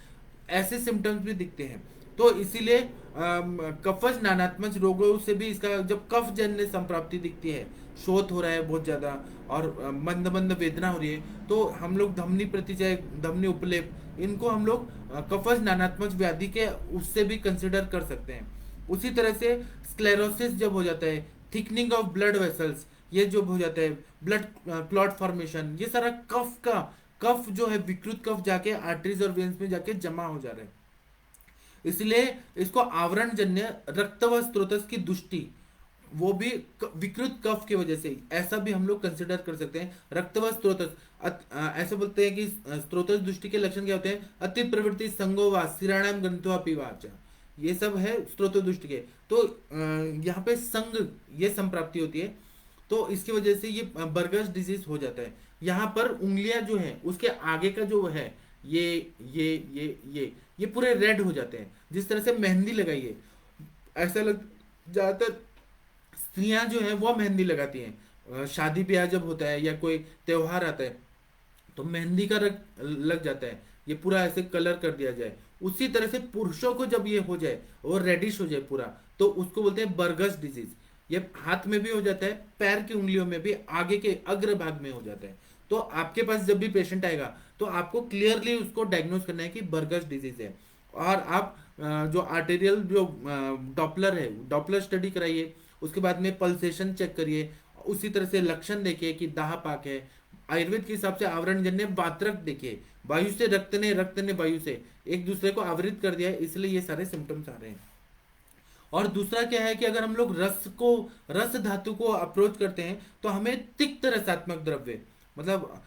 ऐसे सिम्टम्स भी दिखते हैं। तो इसीलिए कफज नानात्मक रोगों से भी इसका, जब कफ जन्य संप्राप्ति दिखती है, शोथ हो रहा है बहुत ज्यादा, और मंद मंद वेदना हो रही है, तो हम लोग धमनी प्रतिचय, धमनी उपलेप, इनको हम लोग कफज नानात्मक व्याधि के उससे भी कंसिडर कर सकते हैं। उसी तरह से स्क्लेरोसिस जब हो जाता है, थिकनिंग ऑफ ब्लड वेसल्स, ये जो हो जाता है, ब्लड क्लॉट फॉर्मेशन, ये सारा कफ का, कफ जो है विकृत कफ जाके आर्टरीज और वेन्स में जाके जमा हो जा रहा है। इसलिए इसको आवरण जन्य रक्त व स्त्रोतस की दुष्टि, वो भी विकृत कफ की वजह से, ऐसा भी हम लोग कंसिडर कर सकते हैं। रक्त व स्त्रोतस, ऐसे बोलते हैं कि स्त्रोतस दुष्टि के लक्षण क्या होते हैं, अति प्रवृत्ति, संगोवा, सिराणाम ग्रंथो पिवाच, ये सब है स्त्रोत दुष्टि के। तो यहाँ पे संग, ये संप्राप्ति होती है, तो इसकी वजह से ये बर्गस डिजीज हो जाता है। यहाँ पर उंगलियां जो है, उसके आगे का जो है, ये पूरे रेड हो जाते हैं। जिस तरह से मेहंदी लगाइए, ऐसा लग, ज्यादातर स्त्रियां जो है वो मेहंदी लगाती हैं, शादी ब्याह जब होता है या कोई त्योहार आता है, तो मेहंदी का रंग लग जाता है, ये पूरा ऐसे कलर कर दिया जाए। उसी तरह से पुरुषों को जब ये हो जाए और रेडिश हो जाए पूरा, तो उसको बोलते हैं बर्गस डिजीज। ये हाथ में भी हो जाता है, पैर की उंगलियों में भी, आगे के अग्र भाग में हो जाता है। तो आपके पास जब भी पेशेंट आएगा, तो आपको क्लियरली उसको डायग्नोज करना है कि बर्गस डिजीज है। और आप जो आर्टेरियल जो डॉपलर है, डॉपलर स्टडी कराइए, उसके बाद में पल्सेशन चेक करिए, उसी तरह से लक्षण देखिए कि दाह पाक है। आयुर्वेद के हिसाब से आवरण जन्य वात्रक देखिए, वायु से रक्त ने वायु से एक दूसरे को आवृत कर दिया है, इसलिए ये सारे सिम्टम्स आ रहे हैं। और दूसरा क्या है कि अगर हम लोग रस धातु को अप्रोच करते हैं, तो हमें तिक्त रसात्मक द्रव्य, मतलब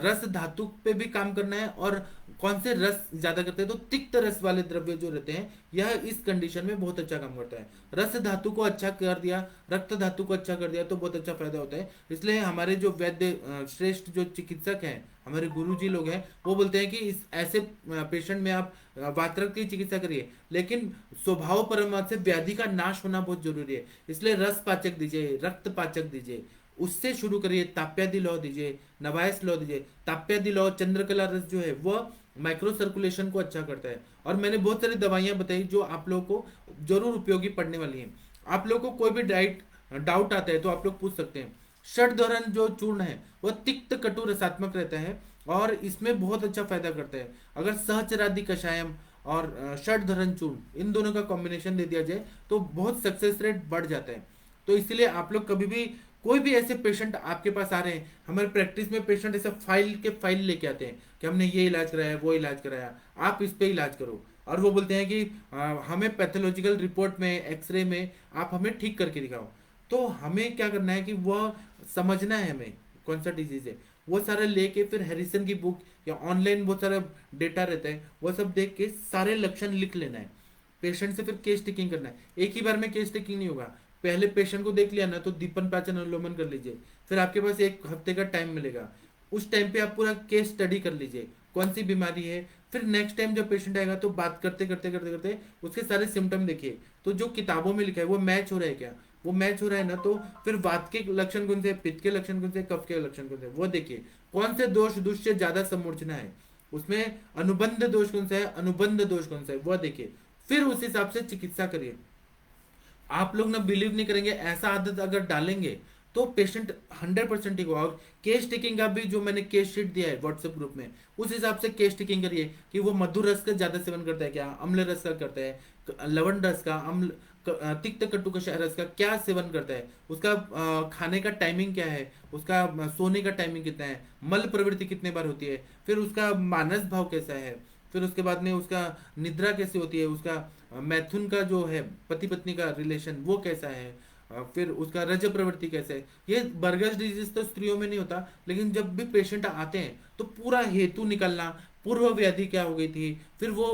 रस धातु पे भी काम करना है। और कौन से रस ज्यादा करते हैं, तो तिक्त रस वाले द्रव्य जो रहते हैं, यह इस कंडीशन में बहुत अच्छा काम करता है। रस धातु को अच्छा कर दिया, रक्त धातु को अच्छा कर दिया, तो बहुत अच्छा फायदा होता है। इसलिए हमारे जो वैद्य श्रेष्ठ जो चिकित्सक हैं, हमारे गुरुजी लोग हैं, वो बोलते हैं कि इस ऐसे पेशेंट में आप वात्रक की चिकित्सा करिए, लेकिन स्वभाव परमार्थ से व्याधि का नाश होना बहुत जरूरी है। इसलिए रस पाचक दीजिए, रक्त पाचक दीजिए, उससे शुरू करिए। ताप्यादि लौ दीजिए, नवायस लौ दीजिए। ताप्यादि लौ, चंद्रकला रस जो है वह माइक्रो सर्कुलेशन को अच्छा करता है। और मैंने बहुत सारी दवाइयां बताई जो आप लोगों को जरूर उपयोगी पड़ने वाली हैं। आप लोगों को कोई भी डाउट आता है तो आप लोग पूछ सकते हैं। षडधरण जो चूर्ण है वह तिक्त कटु रसात्मक रहता है, और इसमें बहुत अच्छा फायदा करता है। अगर सहचरादि कषायम और षडधरण चूर्ण, इन दोनों का कॉम्बिनेशन दे दिया जाए, तो बहुत सक्सेस रेट बढ़ जाता है। तो इसीलिए आप लोग कभी भी कोई भी ऐसे पेशेंट आपके पास आ रहे हैं, हमारे प्रैक्टिस में पेशेंट ऐसे फाइल के फाइल लेके आते हैं कि हमने ये इलाज कराया, वो इलाज कराया, आप इस पे इलाज करो। और वो बोलते हैं कि हमें पैथोलॉजिकल रिपोर्ट में, एक्सरे में आप हमें ठीक करके दिखाओ। तो हमें क्या करना है कि वह समझना है हमें कौन सा डिजीज है, वो सारा लेके फिर हैरिसन की बुक या ऑनलाइन बहुत सारा डेटा रहता है, वो सब देख के सारे लक्षण लिख लेना है। पेशेंट से फिर केस टेकिंग करना है। एक ही बार में केस टेकिंग नहीं होगा। पहले पेशेंट को देख लिया ना, तो दीपन पाचन अनुलोमन कर लीजिए, फिर आपके पास एक हफ्ते का टाइम मिलेगा। उस टाइम पे आप पूरा केस स्टडी कर लीजिए कौन सी बीमारी है। फिर नेक्स्ट टाइम जब पेशेंट आएगा तो बात करते करते करते करते उसके सारे सिम्टम देखिए, तो जो किताबों में लिखा है वो मैच हो रहा है क्या, वो मैच हो रहा है ना, तो फिर वात के लक्षण कौन से, पित्त के लक्षण कौन से, कफ के लक्षण कौन से, वो देखिए। कौन से दोष दुष्ट ज्यादा समूर्चना है, उसमें अनुबंध दोष कौन सा है, अनुबंध दोष कौन सा है, वो देखिए। फिर उस हिसाब से चिकित्सा करिए। आप लोग ना बिलीव नहीं करेंगे, ऐसा आदत अगर डालेंगे तो पेशेंट 100% ठीक होगा। और केस टेकिंग का भी जो मैंने केस शीट दिया है व्हाट्सएप ग्रुप में, उस हिसाब से केस टेकिंग करिए कि वो मधुर रस का ज्यादा सेवन करता है क्या, अम्ल रस का करता है, लवण रस का, अम्ल तिक्त कटु कषाय रस का क्या सेवन करता है, उसका खाने का टाइमिंग क्या है, उसका सोने का टाइमिंग कितना है, मल प्रवृत्ति कितने बार होती है, फिर उसका मानस भाव कैसा है, फिर उसके बाद में उसका निद्रा कैसे होती है, उसका मैथुन का जो है पति पत्नी का रिलेशन वो कैसा है, फिर उसका रज प्रवृत्ति कैसे है। ये बर्गस डिजीज तो स्त्रियों में नहीं होता, लेकिन जब भी पेशेंट आते हैं तो पूरा हेतु निकलना, पूर्व व्याधि क्या हो गई थी, फिर वो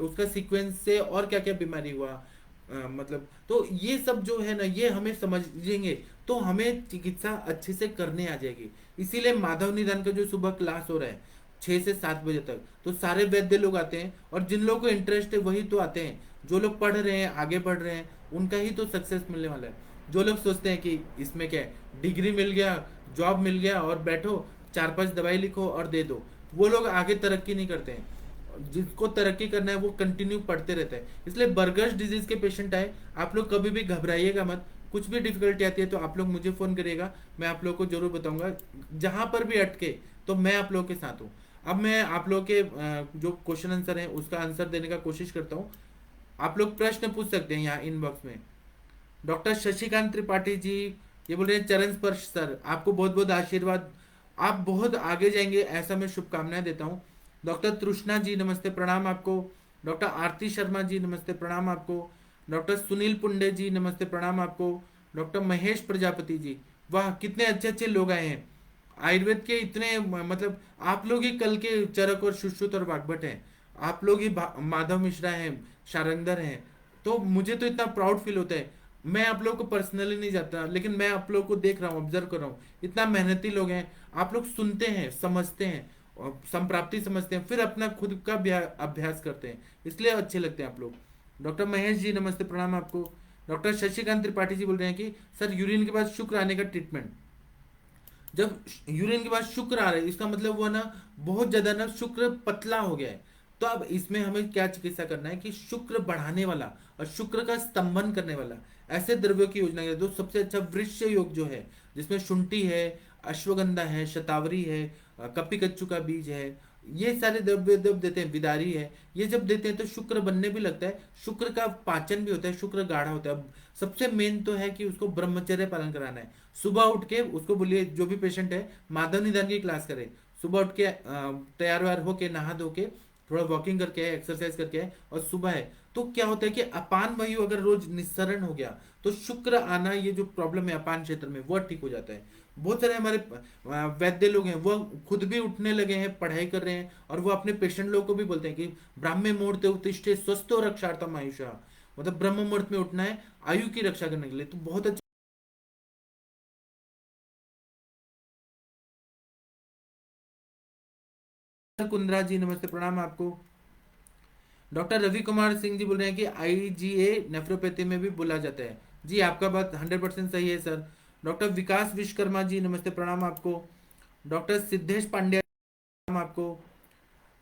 उसका सीक्वेंस से और क्या क्या बीमारी हुआ, मतलब तो ये सब जो है ना, ये हमें समझेंगे तो हमें चिकित्सा अच्छे से करने आ जाएगी। इसीलिए माधव निदान का जो सुबह क्लास हो रहा है 6 से 7 बजे तक, तो सारे वैद्य लोग आते हैं, और जिन लोगों को इंटरेस्ट है वही तो आते हैं। जो लोग पढ़ रहे हैं, आगे बढ़ रहे हैं, उनका ही तो सक्सेस मिलने वाला है। जो लोग सोचते हैं कि इसमें क्या है, डिग्री मिल गया, जॉब मिल गया और बैठो 4-5 दवाई लिखो और दे दो, वो लोग आगे तरक्की नहीं करते हैं। जिसको तरक्की करना है वो कंटिन्यू पढ़ते रहते हैं। इसलिए बर्गर्स डिजीज के पेशेंट आए, आप लोग कभी भी घबराइएगा मत। कुछ भी डिफिकल्टी आती है तो आप लोग मुझे फोन करिएगा, मैं आप लोग को जरूर बताऊंगा। जहां पर भी अटके तो मैं आप लोगों के साथ हूँ। अब मैं आप लोग के जो क्वेश्चन आंसर है उसका आंसर देने का कोशिश करता हूँ। आप लोग प्रश्न पूछ सकते हैं यहाँ इनबॉक्स में। डॉक्टर शशिकांत त्रिपाठी जी ये बोल रहे हैं, चरण स्पर्श सर आपको बहुत बहुत आशीर्वाद, आप बहुत आगे जाएंगे ऐसा मैं शुभकामनाएं देता हूँ। डॉक्टर तृष्णा जी नमस्ते प्रणाम आपको। डॉक्टर आरती शर्मा जी नमस्ते प्रणाम आपको। डॉक्टर सुनील पुंडे जी नमस्ते प्रणाम आपको। डॉक्टर महेश प्रजापति जी, वाह कितने अच्छे अच्छे लोग आए हैं। आयुर्वेद के इतने मतलब आप लोग ही कल के चरक और सुश्रुत और वाग्भट हैं। आप लोग ही माधव मिश्रा हैं, शारंगधर हैं। तो मुझे तो इतना प्राउड फील होता है। मैं आप लोग को पर्सनली नहीं जाता, लेकिन मैं आप लोग को देख रहा हूँ, ऑब्जर्व कर रहा हूँ, इतना मेहनती लोग हैं। आप लोग सुनते हैं, समझते हैं, और संप्राप्ति समझते हैं, फिर अपना खुद का अभ्यास करते हैं, इसलिए अच्छे लगते हैं आप लोग। डॉक्टर महेश जी नमस्ते प्रणाम आपको। डॉक्टर शशिकांत त्रिपाठी जी बोल रहे हैं कि सर यूरिन के बाद शुक्र आने का ट्रीटमेंट। जब यूरिन के बाद शुक्र आ रहा है इसका मतलब वो ना बहुत ज्यादा ना शुक्र पतला हो गया है। तो अब इसमें हमें क्या चिकित्सा करना है कि शुक्र बढ़ाने वाला और शुक्र का स्तंभन करने वाला ऐसे द्रव्यों की योजना है। तो सबसे अच्छा वृक्ष योग जो है, जिसमें शुंठी है, अश्वगंधा है, शतावरी है, कपी कच्चू का बीज है, ये सारे द्रव्य जब देते हैं, विदारी है, ये जब देते हैं तो शुक्र बनने भी लगता है, शुक्र का पाचन भी होता है, शुक्र गाढ़ा होता है। अब सबसे मेन तो है कि उसको ब्रह्मचर्य पालन कराना है। सुबह उठ के उसको बोलिए, जो भी पेशेंट है माधव निदान की क्लास करे, सुबह उठ के तैयार व्यार होके नहा धो के थोड़ा वॉकिंग करके आए, एक्सरसाइज करके आए, और सुबह है तो क्या होता है कि अपान वायु अगर रोज निस्सरण हो गया तो शुक्र आना, ये जो प्रॉब्लम है अपान क्षेत्र में, वो ठीक हो जाता है। बहुत सारे हमारे वैद्य लोग हैं, वो खुद भी उठने लगे हैं, पढ़ाई कर रहे हैं, और वो अपने पेशेंट लोग को भी बोलते हैं कि ब्राह्मे मुहूर्ते उत्तिष्ठे स्वस्थो रक्षार्थम आयुषा, मतलब ब्रह्म मुहूर्त में उठना है आयु की रक्षा करने के लिए। तो बहुत अच्छा। कुंद्रा जी नमस्ते प्रणाम आपको। डॉक्टर रवि कुमार सिंह जी बोल रहे हैं कि आईजीए नेफ्रोपैथी में भी बोला जाता है। जी आपका बात 100% सही है सर। डॉक्टर विकास विश्वकर्मा जी नमस्ते प्रणाम आपको। डॉक्टर सिद्धेश पांड्या प्रणाम आपको।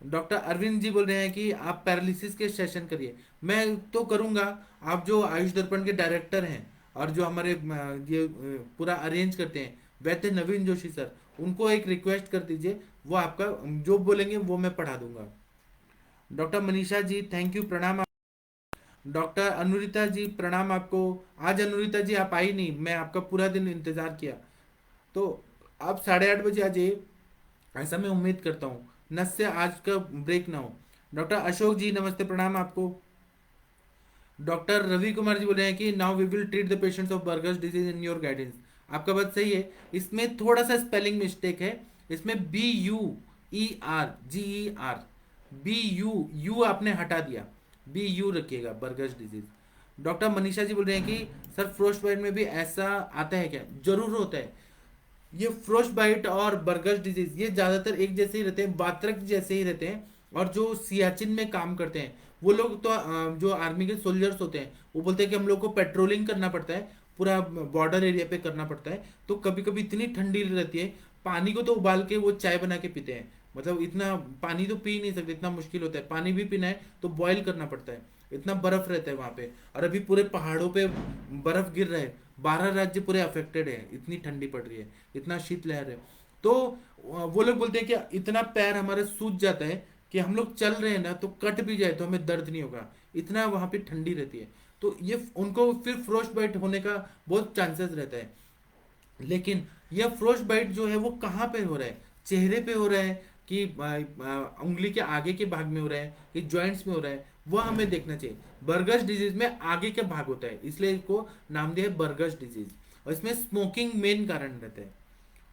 डॉक्टर अरविंद जी बोल रहे हैं कि आप पैरालिसिस के सेशन करिए। मैं तो करूंगा। आप जो आयुष दर्पण के डायरेक्टर हैं और जो हमारे ये पूरा अरेंज करते हैं वैद्य नवीन जोशी सर, उनको एक रिक्वेस्ट कर दीजिए, वो आपका जो बोलेंगे वो मैं पढ़ा दूंगा। Doctor Manisha ji thank you प्रणाम। डॉक्टर अनुरिता जी प्रणाम आपको। आज अनुरिता जी आप आई नहीं, मैं आपका पूरा दिन इंतजार किया। तो आप 8:30 बजे आ जाइए, ऐसा मैं उम्मीद करता हूँ, नस से आज का ब्रेक ना हो। डॉक्टर अशोक जी नमस्ते प्रणाम आपको। डॉक्टर रवि कुमार जी बोल रहे हैं कि now we will treat the patients of Buerger's disease in your guidance. आपका बात सही है, इसमें थोड़ा सा स्पेलिंग मिस्टेक है। इसमें BUER, BU आपने हटा दिया, BU रखिएगा, बर्गर्स डिजीज। डॉक्टर मनीषा जी बोल रहे हैं कि सर फ्रोस्ट बाइट में भी ऐसा आता है क्या? जरूर होता है। ये फ्रोस्ट बाइट और बर्गस डिजीज ये ज्यादातर एक जैसे ही रहते हैं, बात्रक जैसे ही रहते हैं। और जो सियाचिन में काम करते हैं वो लोग तो जो आर्मी के सोल्जर्स होते हैं वो बोलते हैं कि हम लोग को पेट्रोलिंग करना पड़ता है, पूरा बॉर्डर एरिया पे करना पड़ता है, तो कभी कभी इतनी ठंडी रहती है, पानी को तो उबाल के वो चाय बना के पीते हैं। मतलब इतना पानी तो पी नहीं सकते, इतना मुश्किल होता है। पानी भी पीना है तो बॉईल करना पड़ता है, इतना बर्फ रहता है वहां पे। और अभी पूरे पहाड़ों पे बर्फ गिर रहा है, 12 राज्य पूरे अफेक्टेड है, इतनी ठंडी पड़ रही है, इतना शीतलहर है। तो वो लोग बोलते हैं कि इतना पैर हमारा सूज जाता है कि हम लोग चल रहे हैं ना तो कट भी जाए तो हमें दर्द नहीं होगा, इतना वहां पे ठंडी रहती है। तो ये उनको फिर फ्रोस्ट बाइट होने का बहुत चांसेस रहता है। लेकिन यह फ्रोस्ट बाइट जो है वो कहाँ पे हो रहा है? चेहरे पे हो रहा है कि उंगली के आगे के भाग में हो रहा है कि जॉइंट्स में हो रहा है, वह हमें देखना चाहिए। बर्गस डिजीज में आगे का भाग होता है, इसलिए इसको नाम दिया है बर्गस डिजीज। और इसमें स्मोकिंग मेन कारण रहता है,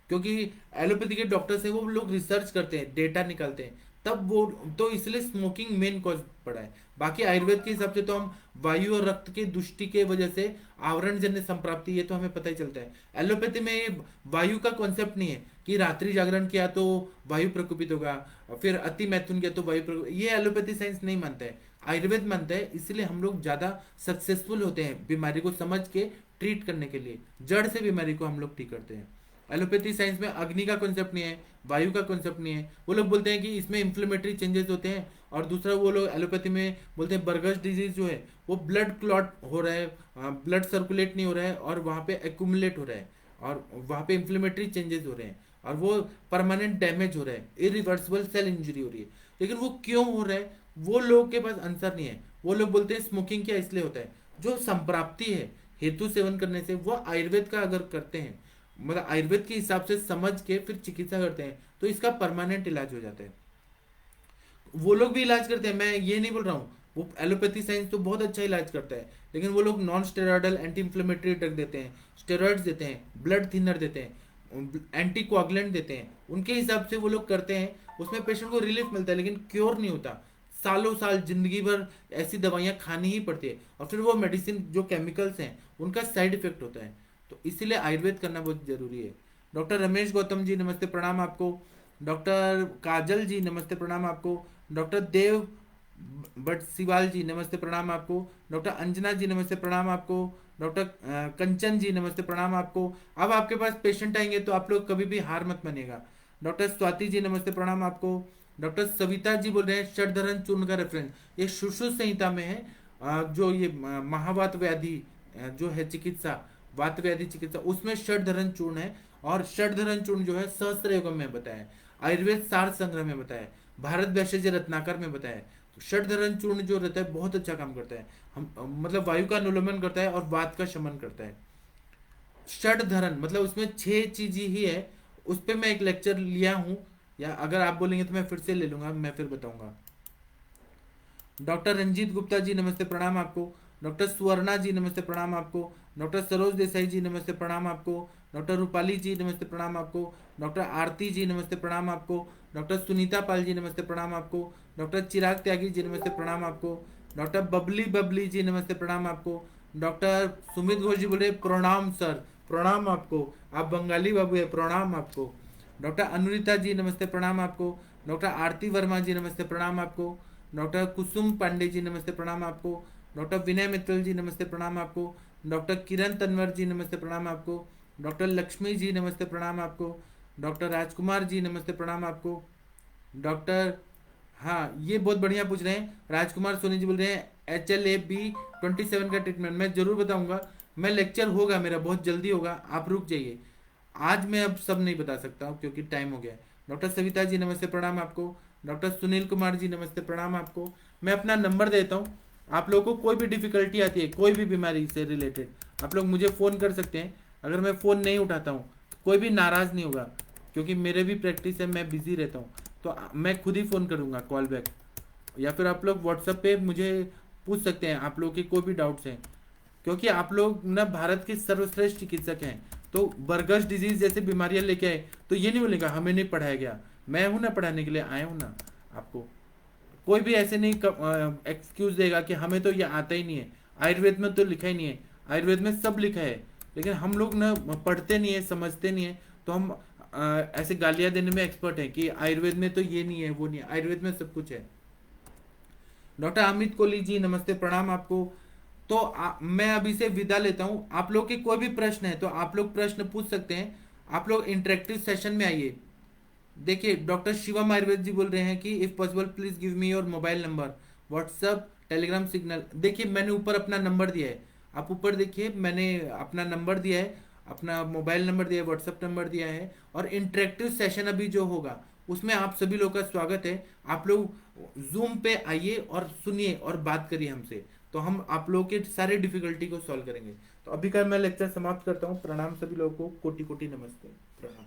क्योंकि एलोपैथी के डॉक्टर्स हैं वो लोग रिसर्च करते हैं, डेटा निकालते हैं, तब वो तो इसलिए स्मोकिंग मेन कॉज पड़ा है। बाकी आयुर्वेद के हिसाब से तो हम वायु और रक्त के दुष्टि के वजह से आवरण जन्य संप्राप्ति, ये तो हमें पता ही चलता है। एलोपैथी में ये वायु का कॉन्सेप्ट नहीं है कि रात्रि जागरण किया तो वायु प्रकोपित होगा, फिर अति मैथुन किया तो वायु प्रकोपित, ये एलोपैथी साइंस नहीं मानता है, आयुर्वेद मानता है। इसलिए हम लोग ज्यादा सक्सेसफुल होते हैं बीमारी को समझ के ट्रीट करने के लिए, जड़ से बीमारी को हम लोग ठीक करते हैं। एलोपैथी साइंस में अग्नि का कॉन्सेप्ट नहीं है, वायु का कॉन्सेप्ट नहीं है। वो लोग बोलते हैं कि इसमें इन्फ्लेमेटरी चेंजेस होते हैं। और दूसरा वो लोग एलोपैथी में बोलते हैं बर्गस डिजीज जो है वो ब्लड क्लॉट हो रहा है, ब्लड सर्कुलेट नहीं हो रहा है और वहाँ पे एक्यूमुलेट हो रहा है और वहाँ पे इन्फ्लेमेटरी चेंजेस हो रहे हैं और वो परमानेंट डैमेज हो रहा है, इरिवर्सिबल सेल इंजरी हो रही है। लेकिन वो क्यों हो रहा है वो लोग के पास आंसर नहीं है। वो लोग बोलते हैं स्मोकिंग क्या इसलिए होता है, जो संप्राप्ति है हेतु सेवन करने से, वो आयुर्वेद का अगर करते हैं, मतलब आयुर्वेद के हिसाब से समझ के फिर चिकित्सा करते हैं तो इसका परमानेंट इलाज हो जाता है। वो लोग भी इलाज करते हैं, मैं ये नहीं बोल रहा हूँ, वो एलोपैथी साइंस तो बहुत अच्छा इलाज करता है, लेकिन वो लोग non steroidal anti inflammatory drug देते हैं, स्टेरॉइड्स देते हैं, ब्लड थिनर देते हैं, एंटी कोआगुलेंट देते हैं, उनके हिसाब से वो लोग करते हैं। उसमें पेशेंट को रिलीफ मिलता है लेकिन क्योर नहीं होता, सालों साल जिंदगी भर ऐसी दवाइयाँ खानी ही पड़ती है और फिर वो मेडिसिन जो केमिकल्स हैं उनका साइड इफेक्ट होता है। तो इसीलिए आयुर्वेद करना बहुत जरूरी है। डॉक्टर रमेश गौतम जी नमस्ते प्रणाम आपको। डॉक्टर काजल जी नमस्ते प्रणाम आपको। डॉक्टर देव भट्ट सिवाल जी नमस्ते प्रणाम आपको। डॉक्टर अंजना जी नमस्ते प्रणाम आपको। डॉक्टर कंचन जी नमस्ते प्रणाम आपको। अब आपके पास पेशेंट आएंगे तो आप लोग कभी भी हार मत मानिएगा। डॉक्टर स्वाति जी नमस्ते प्रणाम आपको। डॉक्टर सविता जी बोल रहे हैं षडधरण चूर्ण का रेफरेंस ये सुश्रुत संहिता में है। जो ये महावात व्याधि जो है चिकित्सा, वात व्याधि चिकित्सा, उसमें षडधरण चूर्ण है। और षडधरण चूर्ण जो है सहस्त्र युगम में बताया है, आयुर्वेद सार संग्रह में बताया है, भारत वैश्य रत्नाकर में बताया है। तो षडधरण चूर्ण जो रहता है बहुत अच्छा काम करता है, हम मतलब वायु का अनुलोमन करता है और वात का शमन करता है। षडधरण मतलब उसमें 6 चीज ही है, उस पर मैं एक लेक्चर लिया हूँ, या अगर आप बोलेंगे तो मैं फिर से ले लूंगा, मैं फिर बताऊंगा। डॉक्टर रंजीत गुप्ता जी नमस्ते प्रणाम आपको। डॉक्टर सुवर्णा जी नमस्ते प्रणाम आपको। डॉक्टर सरोज देसाई जी नमस्ते प्रणाम आपको। डॉक्टर रूपाली जी नमस्ते प्रणाम आपको। डॉक्टर आरती जी नमस्ते प्रणाम आपको। डॉक्टर सुनीता पाल जी नमस्ते प्रणाम आपको। डॉक्टर चिराग त्यागी जी नमस्ते प्रणाम आपको। डॉक्टर बबली बबली जी नमस्ते प्रणाम आपको। डॉक्टर सुमित घोष जी बोले प्रणाम सर, प्रणाम आपको, आप बंगाली बाबू है, प्रणाम आपको। डॉक्टर अनुरिता जी नमस्ते प्रणाम आपको। डॉक्टर आरती वर्मा जी नमस्ते प्रणाम आपको। डॉक्टर कुसुम पांडे जी नमस्ते प्रणाम आपको। डॉक्टर विनय मित्तल जी नमस्ते प्रणाम आपको। डॉक्टर किरण तनवर जी नमस्ते प्रणाम आपको। डॉक्टर लक्ष्मी जी नमस्ते प्रणाम आपको। डॉक्टर राजकुमार जी नमस्ते प्रणाम आपको। डॉक्टर, हाँ ये बहुत बढ़िया पूछ रहे हैं, राजकुमार सोनी जी बोल रहे हैं HLA-B27 का ट्रीटमेंट मैं जरूर बताऊंगा। मैं लेक्चर होगा मेरा बहुत जल्दी होगा, आप रुक जाइए, आज मैं अब सब नहीं बता सकता हूँ क्योंकि टाइम हो गया है। डॉक्टर सविता जी नमस्ते प्रणाम आपको। डॉक्टर सुनील कुमार जी नमस्ते प्रणाम आपको। मैं अपना नंबर देता हूँ, आप लोगों को कोई भी डिफिकल्टी आती है कोई भी बीमारी से रिलेटेड आप लोग मुझे फ़ोन कर सकते हैं। अगर मैं फ़ोन नहीं उठाता हूँ कोई भी नाराज नहीं होगा, क्योंकि मेरे भी प्रैक्टिस है, मैं बिजी रहता हूँ, तो मैं खुद ही फोन करूंगा कॉल बैक, या फिर आप लोग व्हाट्सएप पे मुझे पूछ सकते हैं, आप लोगों के कोई भी डाउट्स हैं, क्योंकि आप लोग ना भारत के सर्वश्रेष्ठ चिकित्सक हैं। तो बर्गर्स डिजीज जैसे बीमारियां लेके आए तो ये नहीं बोलेगा हमें नहीं पढ़ाया गया, मैं हूं ना पढ़ाने के लिए, आया हूं ना आपको। कोई भी ऐसे नहीं एक्सक्यूज देगा कि हमें तो ये आता ही नहीं है, आयुर्वेद में तो लिखा ही नहीं है, आयुर्वेद में सब लिखा है, लेकिन हम लोग ना पढ़ते नहीं है, समझते नहीं है, तो हम ऐसे गालियां देने में एक्सपर्ट हैं कि आयुर्वेद में तो ये नहीं है, वो नहीं है, आयुर्वेद में सब कुछ है। डॉक्टर अमित कोहली जी नमस्ते, प्रणाम आपको। तो मैं अभी से विदा लेता हूँ। आप लोग के कोई भी प्रश्न है तो आप लोग प्रश्न पूछ सकते हैं, आप लोग इंटरेक्टिव सेशन में आइए। देखिए डॉक्टर शिवम आयुर्वेद जी बोल रहे हैं कि if possible please give me your mobile number, WhatsApp, Telegram, Signal. देखिए मैंने ऊपर अपना नंबर दिया है, आप ऊपर देखिए मैंने अपना नंबर दिया है, अपना मोबाइल नंबर दिया है, व्हाट्सअप नंबर दिया है। और इंटरेक्टिव सेशन अभी जो होगा उसमें आप सभी लोग का स्वागत है। आप लोग जूम पे आइए और सुनिए और बात करिए हमसे, तो हम आप लोगों के सारे डिफिकल्टी को सॉल्व करेंगे। तो अभी का मैं लेक्चर समाप्त करता हूँ। प्रणाम सभी लोगों को, कोटि कोटि नमस्ते, प्रणाम।